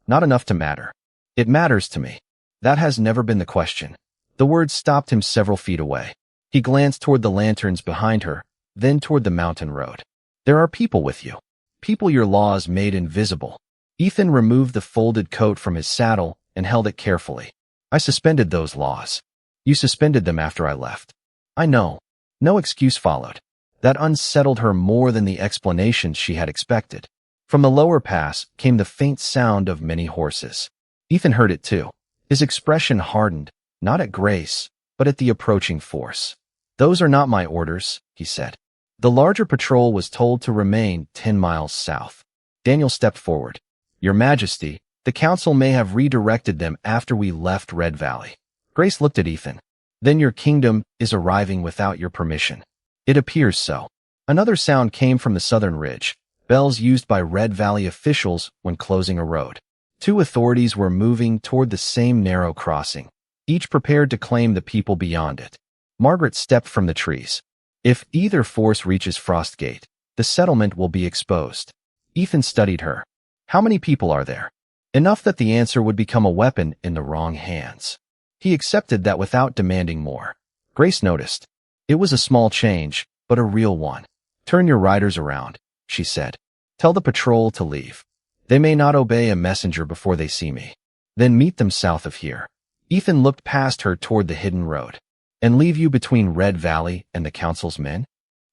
"Not enough to matter." "It matters to me." "That has never been the question." The words stopped him several feet away. He glanced toward the lanterns behind her, then toward the mountain road. "There are people with you. People your laws made invisible." Ethan removed the folded coat from his saddle and held it carefully. "I suspended those laws." "You suspended them after I left." "I know." No excuse followed. That unsettled her more than the explanations she had expected. From the lower pass came the faint sound of many horses. Ethan heard it too. His expression hardened, not at Grace, but at the approaching force. "Those are not my orders," he said. The larger patrol was told to remain 10 miles south. Daniel stepped forward. "Your Majesty, the council may have redirected them after we left Red Valley." Grace looked at Ethan. "Then your kingdom is arriving without your permission." "It appears so." Another sound came from the southern ridge, bells used by Red Valley officials when closing a road. 2 authorities were moving toward the same narrow crossing, each prepared to claim the people beyond it. Margaret stepped from the trees. "If either force reaches Frostgate, the settlement will be exposed." Ethan studied her. "How many people are there?" Enough that the answer would become a weapon in the wrong hands. He accepted that without demanding more. Grace noticed. It was a small change, but a real one. "Turn your riders around," she said. "Tell the patrol to leave. They may not obey a messenger before they see me. Then meet them south of here." Ethan looked past her toward the hidden road. "And leave you between Red Valley and the council's men?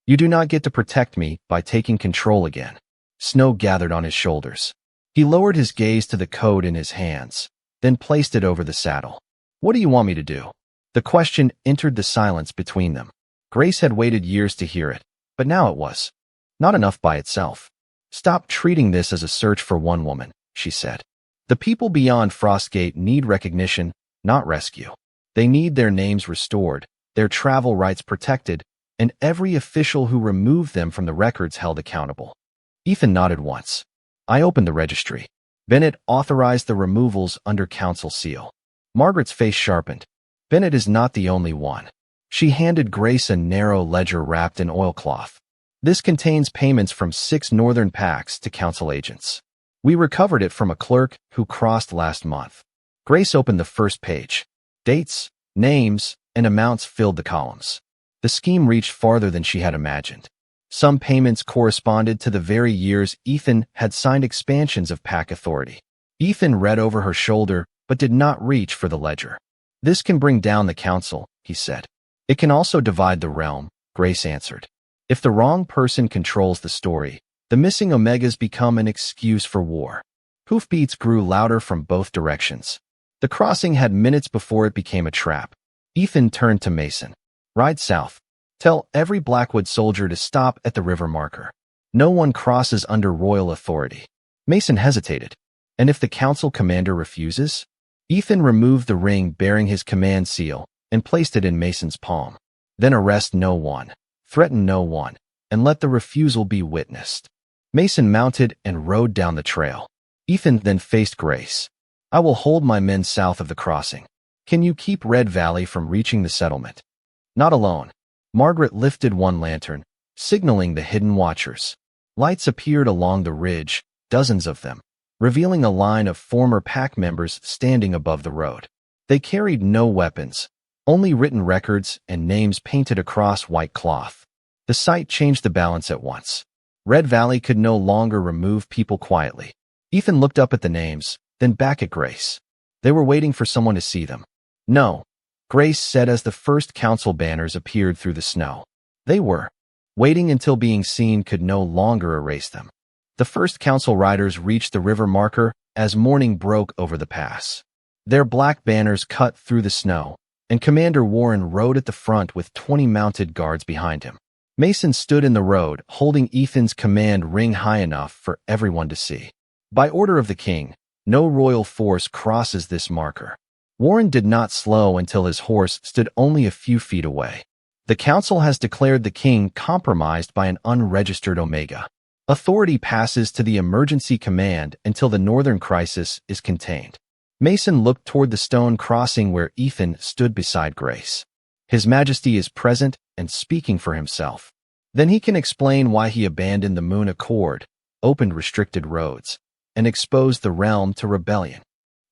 You do not get to protect me by taking control again." Snow gathered on his shoulders. He lowered his gaze to the coat in his hands, then placed it over the saddle. "What do you want me to do?" The question entered the silence between them. Grace had waited years to hear it, but now it was not enough by itself. "Stop treating this as a search for one woman," she said. "The people beyond Frostgate need recognition, not rescue. They need their names restored, their travel rights protected, and every official who removed them from the records held accountable." Ethan nodded once. "I opened the registry. Bennett authorized the removals under council seal." Margaret's face sharpened. "Bennett is not the only one." She handed Grace a narrow ledger wrapped in oilcloth. "This contains payments from 6 northern packs to council agents. We recovered it from a clerk who crossed last month." Grace opened the first page. Dates, names, and amounts filled the columns. The scheme reached farther than she had imagined. Some payments corresponded to the very years Ethan had signed expansions of pack authority. Ethan read over her shoulder, but did not reach for the ledger. "This can bring down the council," he said. "It can also divide the realm," Grace answered. "If the wrong person controls the story, the missing omegas become an excuse for war." Hoofbeats grew louder from both directions. The crossing had minutes before it became a trap. Ethan turned to Mason. Ride south. Tell every Blackwood soldier to stop at the river marker. No one crosses under royal authority. Mason hesitated. And if the council commander refuses? Ethan removed the ring bearing his command seal and placed it in Mason's palm. Then arrest no one, threaten no one, and let the refusal be witnessed. Mason mounted and rode down the trail. Ethan then faced Grace. I will hold my men south of the crossing. Can you keep Red Valley from reaching the settlement? Not alone. Margaret lifted one lantern, signaling the hidden watchers. Lights appeared along the ridge, dozens of them, revealing a line of former pack members standing above the road. They carried no weapons, only written records and names painted across white cloth. The sight changed the balance at once. Red Valley could no longer remove people quietly. Ethan looked up at the names, then back at Grace. They were waiting for someone to see them. No, Grace said as the first council banners appeared through the snow. They were. Waiting until being seen could no longer erase them. The first council riders reached the river marker as morning broke over the pass. Their black banners cut through the snow, and Commander Warren rode at the front with 20 mounted guards behind him. Mason stood in the road, holding Ethan's command ring high enough for everyone to see. By order of the king, no royal force crosses this marker. Warren did not slow until his horse stood only a few feet away. The council has declared the king compromised by an unregistered Omega. Authority passes to the emergency command until the northern crisis is contained. Mason looked toward the stone crossing where Ethan stood beside Grace. His Majesty is present and speaking for himself. Then he can explain why he abandoned the Moon Accord, opened restricted roads, and exposed the realm to rebellion.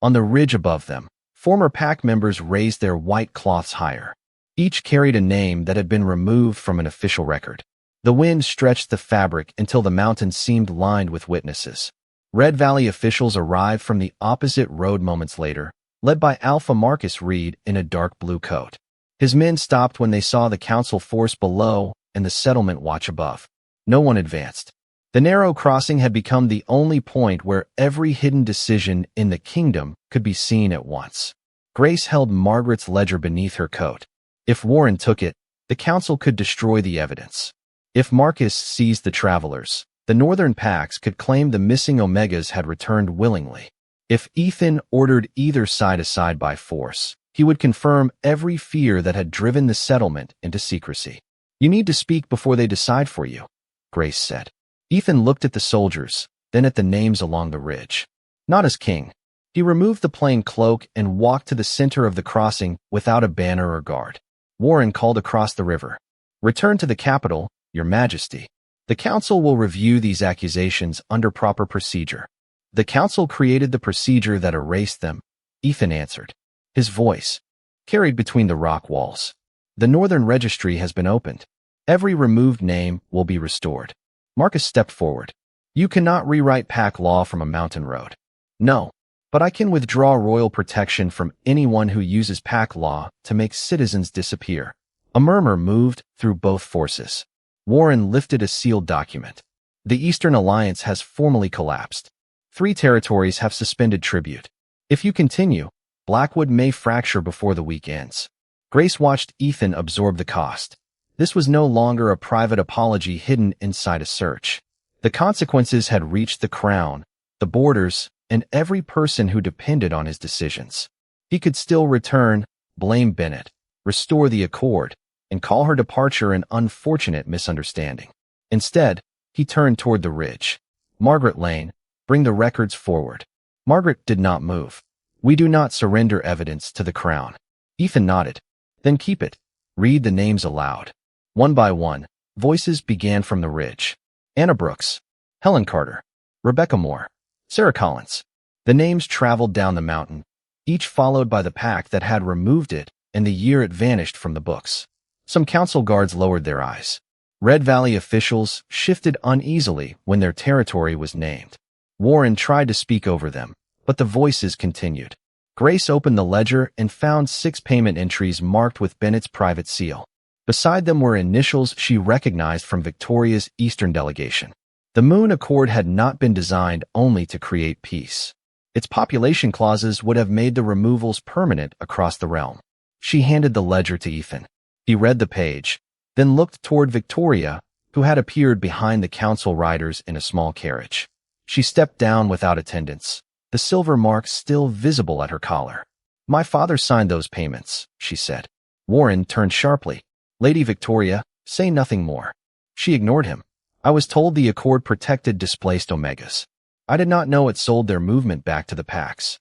On the ridge above them, former pack members raised their white cloths higher. Each carried a name that had been removed from an official record. The wind stretched the fabric until the mountains seemed lined with witnesses. Red Valley officials arrived from the opposite road moments later, led by Alpha Marcus Reed in a dark blue coat. His men stopped when they saw the council force below and the settlement watch above. No one advanced. The narrow crossing had become the only point where every hidden decision in the kingdom could be seen at once. Grace held Margaret's ledger beneath her coat. If Warren took it, the council could destroy the evidence. If Marcus seized the travelers, the northern packs could claim the missing Omegas had returned willingly. If Ethan ordered either side aside by force, he would confirm every fear that had driven the settlement into secrecy. You need to speak before they decide for you, Grace said. Ethan looked at the soldiers, then at the names along the ridge. Not as king. He removed the plain cloak and walked to the center of the crossing without a banner or guard. Warren called across the river. Return to the capital, Your Majesty. The council will review these accusations under proper procedure. The council created the procedure that erased them, Ethan answered. His voice carried between the rock walls. The northern registry has been opened. Every removed name will be restored. Marcus stepped forward. You cannot rewrite pack law from a mountain road. No, but I can withdraw royal protection from anyone who uses pack law to make citizens disappear. A murmur moved through both forces. Warren lifted a sealed document. The Eastern Alliance has formally collapsed. 3 territories have suspended tribute. If you continue, Blackwood may fracture before the week ends. Grace watched Ethan absorb the cost. This was no longer a private apology hidden inside a search. The consequences had reached the crown, the borders, and every person who depended on his decisions. He could still return, blame Bennett, restore the accord, and call her departure an unfortunate misunderstanding. Instead, he turned toward the ridge. Margaret Lane, bring the records forward. Margaret did not move. We do not surrender evidence to the crown. Ethan nodded. Then keep it. Read the names aloud. One by one, voices began from the ridge. Anna Brooks, Helen Carter, Rebecca Moore, Sarah Collins. The names traveled down the mountain, each followed by the pack that had removed it and the year it vanished from the books. Some council guards lowered their eyes. Red Valley officials shifted uneasily when their territory was named. Warren tried to speak over them, but the voices continued. Grace opened the ledger and found 6 payment entries marked with Bennett's private seal. Beside them were initials she recognized from Victoria's Eastern delegation. The Moon Accord had not been designed only to create peace. Its population clauses would have made the removals permanent across the realm. She handed the ledger to Ethan. He read the page, then looked toward Victoria, who had appeared behind the council riders in a small carriage. She stepped down without attendance, the silver mark still visible at her collar. "My father signed those payments," she said. Warren turned sharply. "Lady Victoria, say nothing more." She ignored him. "I was told the accord protected displaced Omegas. I did not know it sold their movement back to the Pax."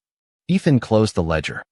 Ethan closed the ledger.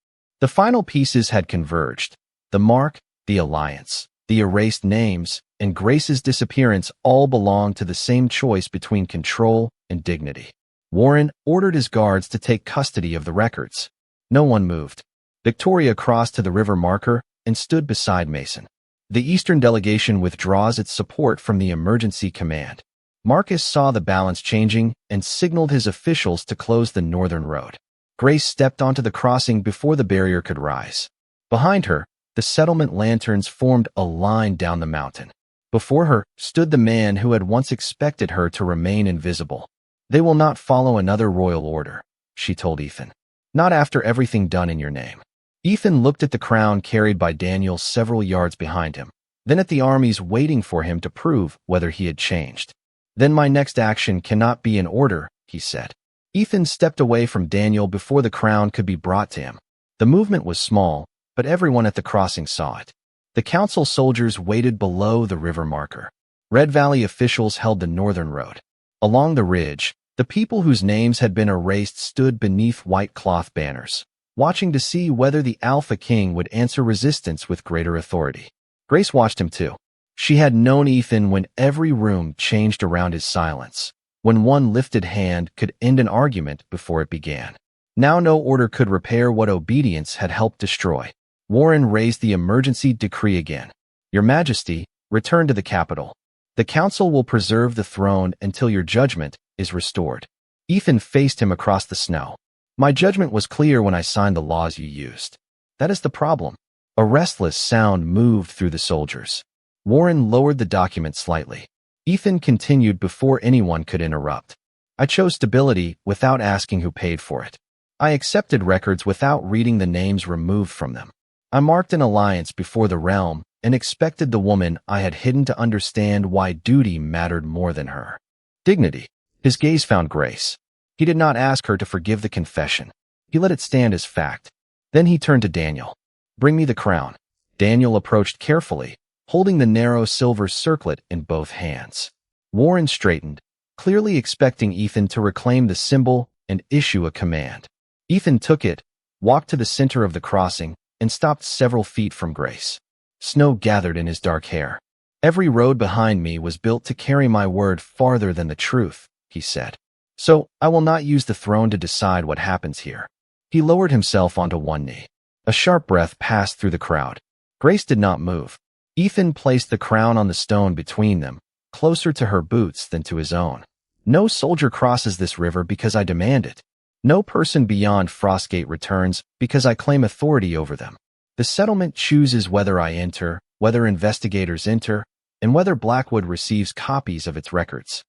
The final pieces had converged. The mark, the alliance, the erased names, and Grace's disappearance all belonged to the same choice between control and dignity. Warren ordered his guards to take custody of the records. No one moved. Victoria crossed to the river marker and stood beside Mason. The Eastern delegation withdraws its support from the emergency command. Marcus saw the balance changing and signaled his officials to close the northern road. Grace stepped onto the crossing before the barrier could rise. Behind her, the settlement lanterns formed a line down the mountain. Before her stood the man who had once expected her to remain invisible. "They will not follow another royal order," she told Ethan. "Not after everything done in your name." Ethan looked at the crown carried by Daniel several yards behind him, then at the armies waiting for him to prove whether he had changed. "Then my next action cannot be in order," he said. Ethan stepped away from Daniel before the crown could be brought to him. The movement was small, but everyone at the crossing saw it. The council soldiers waited below the river marker. Red Valley officials held the northern road. Along the ridge, the people whose names had been erased stood beneath white cloth banners, watching to see whether the Alpha King would answer resistance with greater authority. Grace watched him too. She had known Ethan when every room changed around his silence, when one lifted hand could end an argument before it began. Now no order could repair what obedience had helped destroy. Warren raised the emergency decree again. "Your Majesty, return to the capital. The council will preserve the throne until your judgment is restored." Ethan faced him across the snow. "My judgment was clear when I signed the laws you used. That is the problem." A restless sound moved through the soldiers. Warren lowered the document slightly. Ethan continued before anyone could interrupt. "I chose stability without asking who paid for it. I accepted records without reading the names removed from them. I marked an alliance before the realm and expected the woman I had hidden to understand why duty mattered more than her. Dignity." His gaze found Grace. He did not ask her to forgive the confession. He let it stand as fact. Then he turned to Daniel. "Bring me the crown." Daniel approached carefully, holding the narrow silver circlet in both hands. Warren straightened, clearly expecting Ethan to reclaim the symbol and issue a command. Ethan took it, walked to the center of the crossing, and stopped several feet from Grace. Snow gathered in his dark hair. "Every road behind me was built to carry my word farther than the truth," he said. "So I will not use the throne to decide what happens here." He lowered himself onto one knee. A sharp breath passed through the crowd. Grace did not move. Ethan placed the crown on the stone between them, closer to her boots than to his own. "No soldier crosses this river because I demand it. No person beyond Frostgate returns because I claim authority over them. The settlement chooses whether I enter, whether investigators enter, and whether Blackwood receives copies of its records."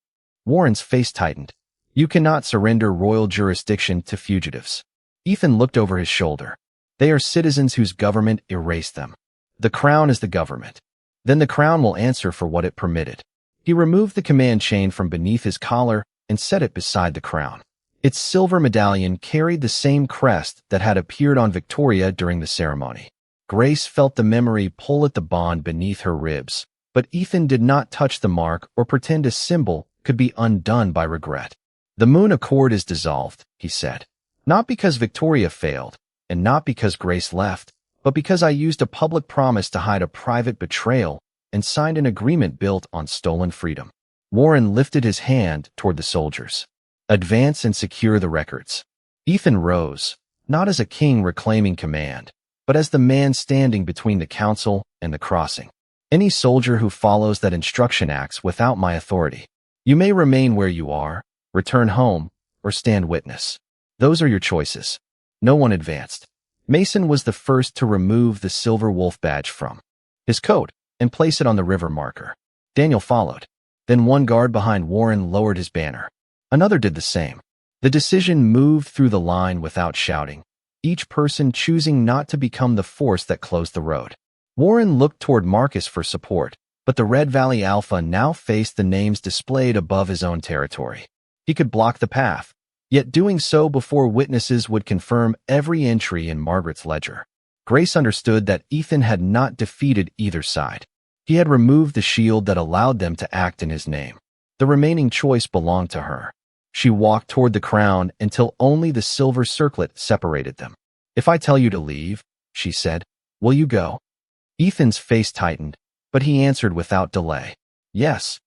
Warren's face tightened. "You cannot surrender royal jurisdiction to fugitives." Ethan looked over his shoulder. "They are citizens whose government erased them. The crown is the government. Then the crown will answer for what it permitted." He removed the command chain from beneath his collar and set it beside the crown. Its silver medallion carried the same crest that had appeared on Victoria during the ceremony. Grace felt the memory pull at the bond beneath her ribs, but Ethan did not touch the mark or pretend a symbol could be undone by regret. "The Moon Accord is dissolved," he said. "Not because Victoria failed, and not because Grace left, but because I used a public promise to hide a private betrayal and signed an agreement built on stolen freedom." Warren lifted his hand toward the soldiers. "Advance and secure the records." Ethan rose, not as a king reclaiming command, but as the man standing between the council and the crossing. "Any soldier who follows that instruction acts without my authority. You may remain where you are, return home, or stand witness. Those are your choices." No one advanced. Mason was the first to remove the silver wolf badge from his coat and place it on the river marker. Daniel followed. Then one guard behind Warren lowered his banner. Another did the same. The decision moved through the line without shouting, each person choosing not to become the force that closed the road. Warren looked toward Marcus for support, but the Red Valley Alpha now faced the names displayed above his own territory. He could block the path, yet doing so before witnesses would confirm every entry in Margaret's ledger. Grace understood that Ethan had not defeated either side. He had removed the shield that allowed them to act in his name. The remaining choice belonged to her. She walked toward the crown until only the silver circlet separated them. "If I tell you to leave," she said, "will you go?" Ethan's face tightened, but he answered without delay. "Yes.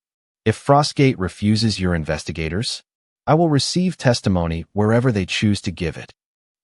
If Frostgate refuses your investigators, I will receive testimony wherever they choose to give it.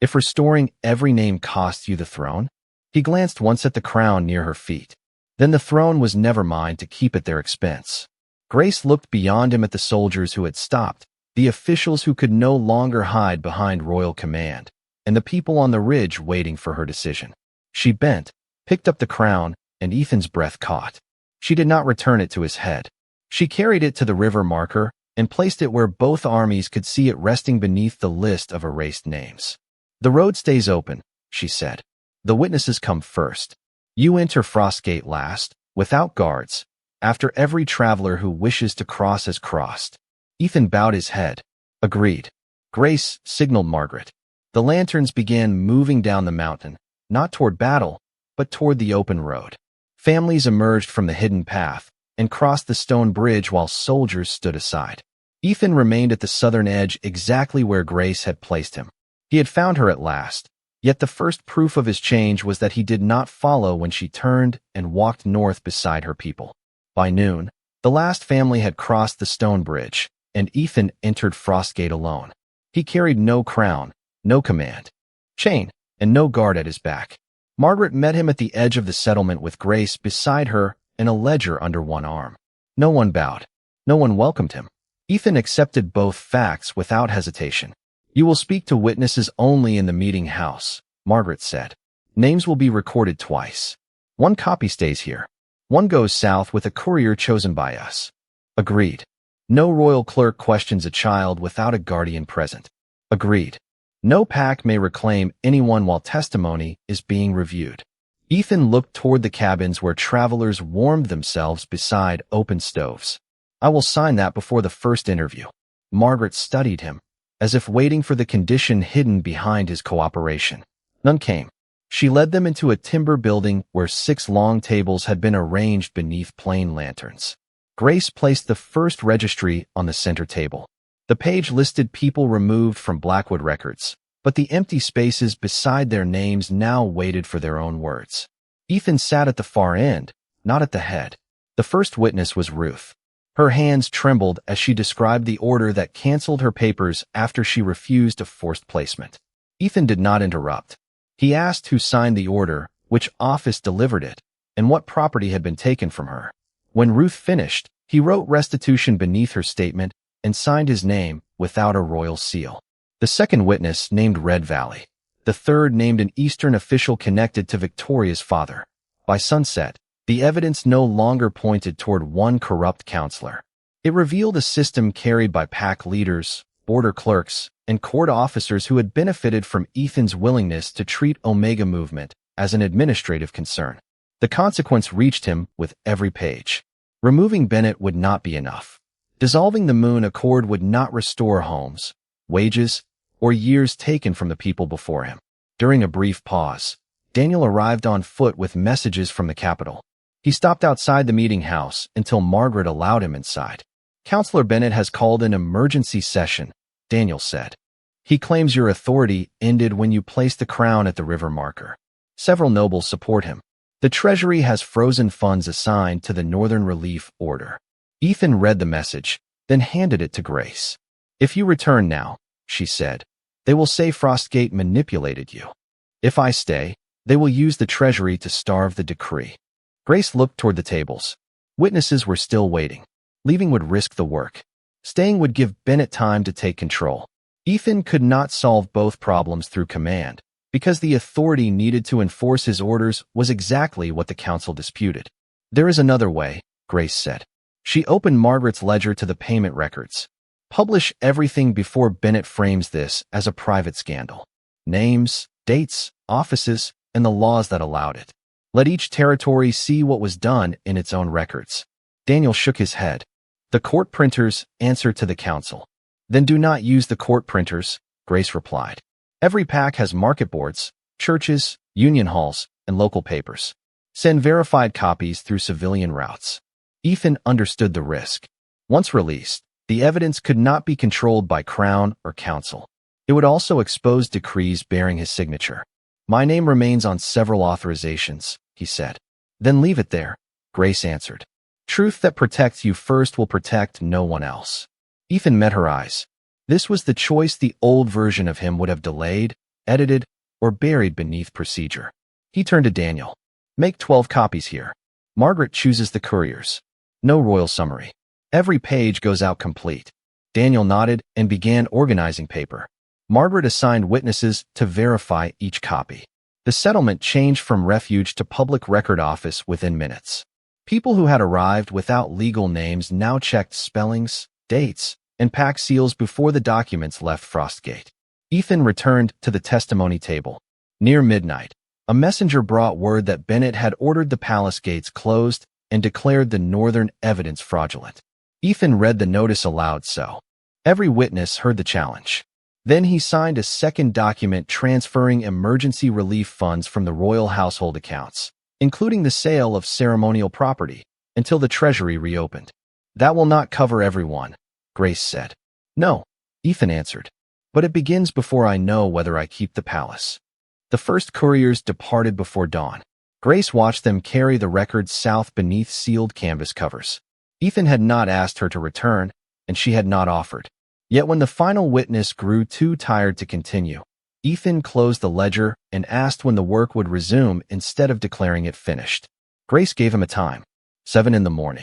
If restoring every name costs you the throne." He glanced once at the crown near her feet. Then the throne was never mine to keep at their expense. Grace looked beyond him at the soldiers who had stopped, the officials who could no longer hide behind royal command, and the people on the ridge waiting for her decision. She bent, picked up the crown, and Ethan's breath caught. She did not return it to his head. She carried it to the river marker and placed it where both armies could see it resting beneath the list of erased names. "The road stays open," she said. "The witnesses come first. You enter Frostgate last, without guards, after every traveler who wishes to cross has crossed." Ethan bowed his head. "Agreed." Grace signaled Margaret. The lanterns began moving down the mountain, not toward battle, but toward the open road. Families emerged from the hidden path and crossed the stone bridge while soldiers stood aside. Ethan remained at the southern edge exactly where Grace had placed him. He had found her at last, yet the first proof of his change was that he did not follow when she turned and walked north beside her people. By noon, the last family had crossed the stone bridge, and Ethan entered Frostgate alone. He carried no crown, no command, chain, and no guard at his back. Margaret met him at the edge of the settlement with Grace beside her and a ledger under one arm. No one bowed. No one welcomed him. Ethan accepted both facts without hesitation. "You will speak to witnesses only in the meeting house," Margaret said. "Names will be recorded twice. One copy stays here. One goes south with a courier chosen by us." "Agreed." "No royal clerk questions a child without a guardian present." "Agreed." "No pack may reclaim anyone while testimony is being reviewed." Ethan looked toward the cabins where travelers warmed themselves beside open stoves. "I will sign that before the first interview." Margaret studied him, as if waiting for the condition hidden behind his cooperation. None came. She led them into a timber building where 6 long tables had been arranged beneath plain lanterns. Grace placed the first registry on the center table. The page listed people removed from Blackwood records, but the empty spaces beside their names now waited for their own words. Ethan sat at the far end, not at the head. The first witness was Ruth. Her hands trembled as she described the order that canceled her papers after she refused a forced placement. Ethan did not interrupt. He asked who signed the order, which office delivered it, and what property had been taken from her. When Ruth finished, he wrote restitution beneath her statement and signed his name without a royal seal. The second witness named Red Valley. The third named an Eastern official connected to Victoria's father. By sunset, the evidence no longer pointed toward one corrupt counselor. It revealed a system carried by pack leaders, border clerks, and court officers who had benefited from Ethan's willingness to treat Omega Movement as an administrative concern. The consequence reached him with every page. Removing Bennett would not be enough. Dissolving the Moon Accord would not restore homes, wages, or years taken from the people before him. During a brief pause, Daniel arrived on foot with messages from the capital. He stopped outside the meeting house until Margaret allowed him inside. "Counselor Bennett has called an emergency session," Daniel said. "He claims your authority ended when you placed the crown at the river marker. Several nobles support him. The Treasury has frozen funds assigned to the Northern Relief Order." Ethan read the message, then handed it to Grace. "If you return now," she said, "they will say Frostgate manipulated you. If I stay, they will use the Treasury to starve the decree." Grace looked toward the tables. Witnesses were still waiting. Leaving would risk the work. Staying would give Bennett time to take control. Ethan could not solve both problems through command, because the authority needed to enforce his orders was exactly what the council disputed. "There is another way," Grace said. She opened Margaret's ledger to the payment records. Publish everything before Bennett frames this as a private scandal. Names, dates, offices, and the laws that allowed it. Let each territory see what was done in its own records. Daniel shook his head. The court printers answer to the council. Then do not use the court printers, Grace replied. Every pack has market boards, churches, union halls, and local papers. Send verified copies through civilian routes. Ethan understood the risk. Once released, the evidence could not be controlled by Crown or Council. It would also expose decrees bearing his signature. My name remains on several authorizations, he said. Then leave it there, Grace answered. Truth that protects you first will protect no one else. Ethan met her eyes. This was the choice the old version of him would have delayed, edited, or buried beneath procedure. He turned to Daniel. Make 12 copies here. Margaret chooses the couriers. No royal summary. Every page goes out complete. Daniel nodded and began organizing paper. Margaret assigned witnesses to verify each copy. The settlement changed from refuge to public record office within minutes. People who had arrived without legal names now checked spellings, dates, and packed seals before the documents left Frostgate. Ethan returned to the testimony table. Near midnight, a messenger brought word that Bennett had ordered the palace gates closed and declared the northern evidence fraudulent. Ethan read the notice aloud so every witness heard the challenge. Then he signed a second document transferring emergency relief funds from the royal household accounts, including the sale of ceremonial property, until the treasury reopened. That will not cover everyone, Grace said. No, Ethan answered. But it begins before I know whether I keep the palace. The first couriers departed before dawn. Grace watched them carry the records south beneath sealed canvas covers. Ethan had not asked her to return, and she had not offered. Yet when the final witness grew too tired to continue, Ethan closed the ledger and asked when the work would resume instead of declaring it finished. Grace gave him a time. 7 a.m.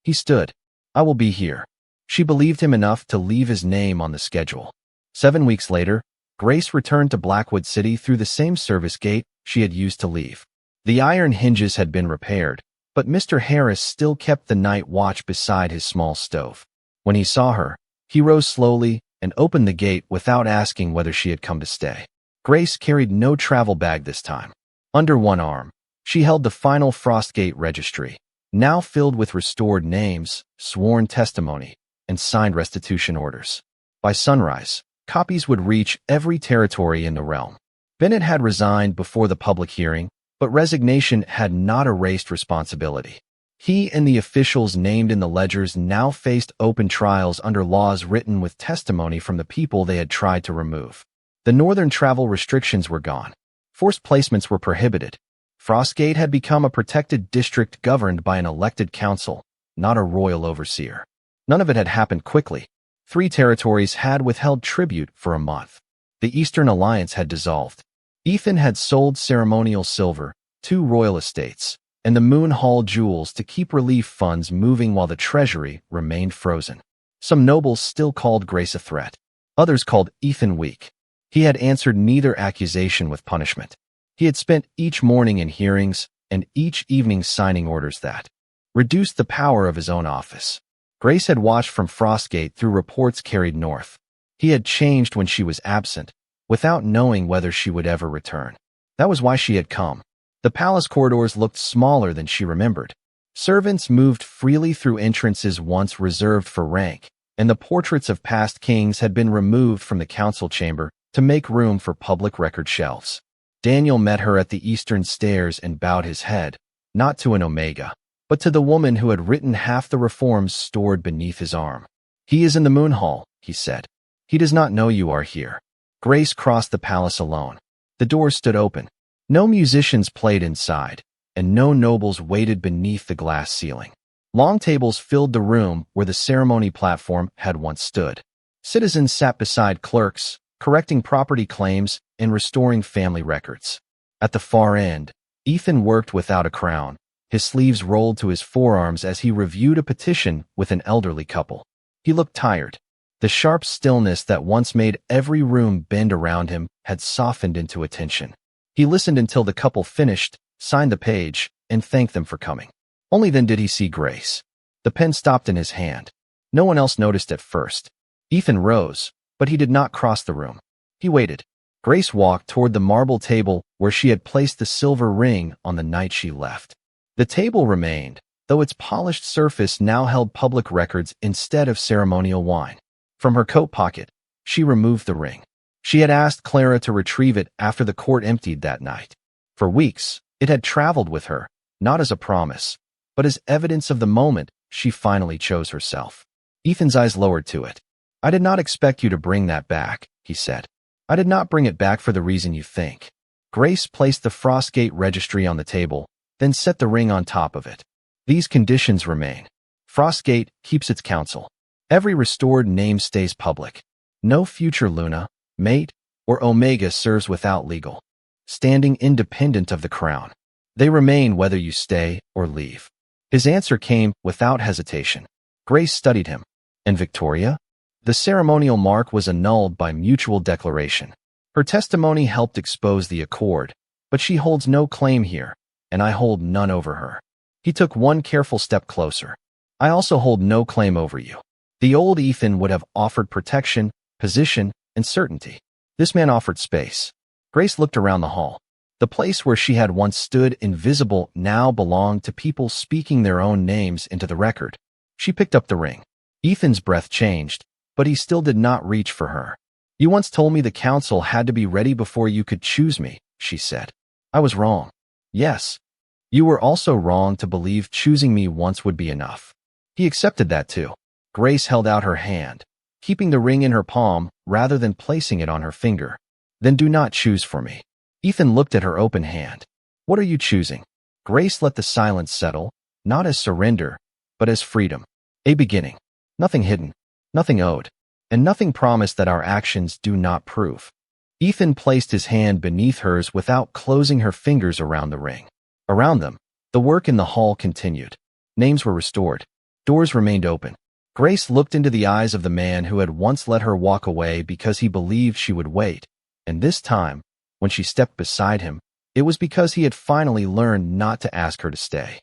He stood. I will be here. She believed him enough to leave his name on the schedule. 7 weeks later, Grace returned to Blackwood City through the same service gate she had used to leave. The iron hinges had been repaired, but Mr. Harris still kept the night watch beside his small stove. When he saw her, he rose slowly and opened the gate without asking whether she had come to stay. Grace carried no travel bag this time. Under one arm, she held the final Frostgate registry, now filled with restored names, sworn testimony, and signed restitution orders. By sunrise, copies would reach every territory in the realm. Bennett had resigned before the public hearing, but resignation had not erased responsibility. He and the officials named in the ledgers now faced open trials under laws written with testimony from the people they had tried to remove. The northern travel restrictions were gone. Forced placements were prohibited. Frostgate had become a protected district governed by an elected council, not a royal overseer. None of it had happened quickly. 3 territories had withheld tribute for a month. The Eastern Alliance had dissolved. Ethan had sold ceremonial silver, 2 royal estates, and the Moon Hall jewels to keep relief funds moving while the treasury remained frozen. Some nobles still called Grace a threat. Others called Ethan weak. He had answered neither accusation with punishment. He had spent each morning in hearings and each evening signing orders that reduced the power of his own office. Grace had watched from Frostgate through reports carried north. He had changed when she was absent, without knowing whether she would ever return. That was why she had come. The palace corridors looked smaller than she remembered. Servants moved freely through entrances once reserved for rank, and the portraits of past kings had been removed from the council chamber to make room for public record shelves. Daniel met her at the eastern stairs and bowed his head, not to an Omega, but to the woman who had written half the reforms stored beneath his arm. He is in the Moon Hall, he said. He does not know you are here. Grace crossed the palace alone. The doors stood open. No musicians played inside, and no nobles waited beneath the glass ceiling. Long tables filled the room where the ceremony platform had once stood. Citizens sat beside clerks, correcting property claims and restoring family records. At the far end, Ethan worked without a crown, his sleeves rolled to his forearms as he reviewed a petition with an elderly couple. He looked tired. The sharp stillness that once made every room bend around him had softened into attention. He listened until the couple finished, signed the page, and thanked them for coming. Only then did he see Grace. The pen stopped in his hand. No one else noticed at first. Ethan rose, but he did not cross the room. He waited. Grace walked toward the marble table where she had placed the silver ring on the night she left. The table remained, though its polished surface now held public records instead of ceremonial wine. From her coat pocket, she removed the ring. She had asked Clara to retrieve it after the court emptied that night. For weeks, it had traveled with her, not as a promise, but as evidence of the moment she finally chose herself. Ethan's eyes lowered to it. "I did not expect you to bring that back," he said. "I did not bring it back for the reason you think." Grace placed the Frostgate registry on the table, then set the ring on top of it. "These conditions remain. Frostgate keeps its counsel. Every restored name stays public. No future Luna, mate, or Omega serves without legal standing independent of the crown. They remain whether you stay or leave." His answer came without hesitation. Grace studied him. "And Victoria?" The ceremonial mark was annulled by mutual declaration. "Her testimony helped expose the accord, but she holds no claim here, and I hold none over her." He took one careful step closer. "I also hold no claim over you." The old Ethan would have offered protection, position, and certainty. This man offered space. Grace looked around the hall. The place where she had once stood invisible now belonged to people speaking their own names into the record. She picked up the ring. Ethan's breath changed, but he still did not reach for her. "You once told me the council had to be ready before you could choose me," she said. "I was wrong." "Yes. You were also wrong to believe choosing me once would be enough." He accepted that too. Grace held out her hand, keeping the ring in her palm rather than placing it on her finger. "Then do not choose for me." Ethan looked at her open hand. "What are you choosing?" Grace let the silence settle, not as surrender, but as freedom. A beginning. Nothing hidden, nothing owed, and nothing promised that our actions do not prove. Ethan placed his hand beneath hers without closing her fingers around the ring. Around them, the work in the hall continued. Names were restored. Doors remained open. Grace looked into the eyes of the man who had once let her walk away because he believed she would wait, and this time, when she stepped beside him, it was because he had finally learned not to ask her to stay.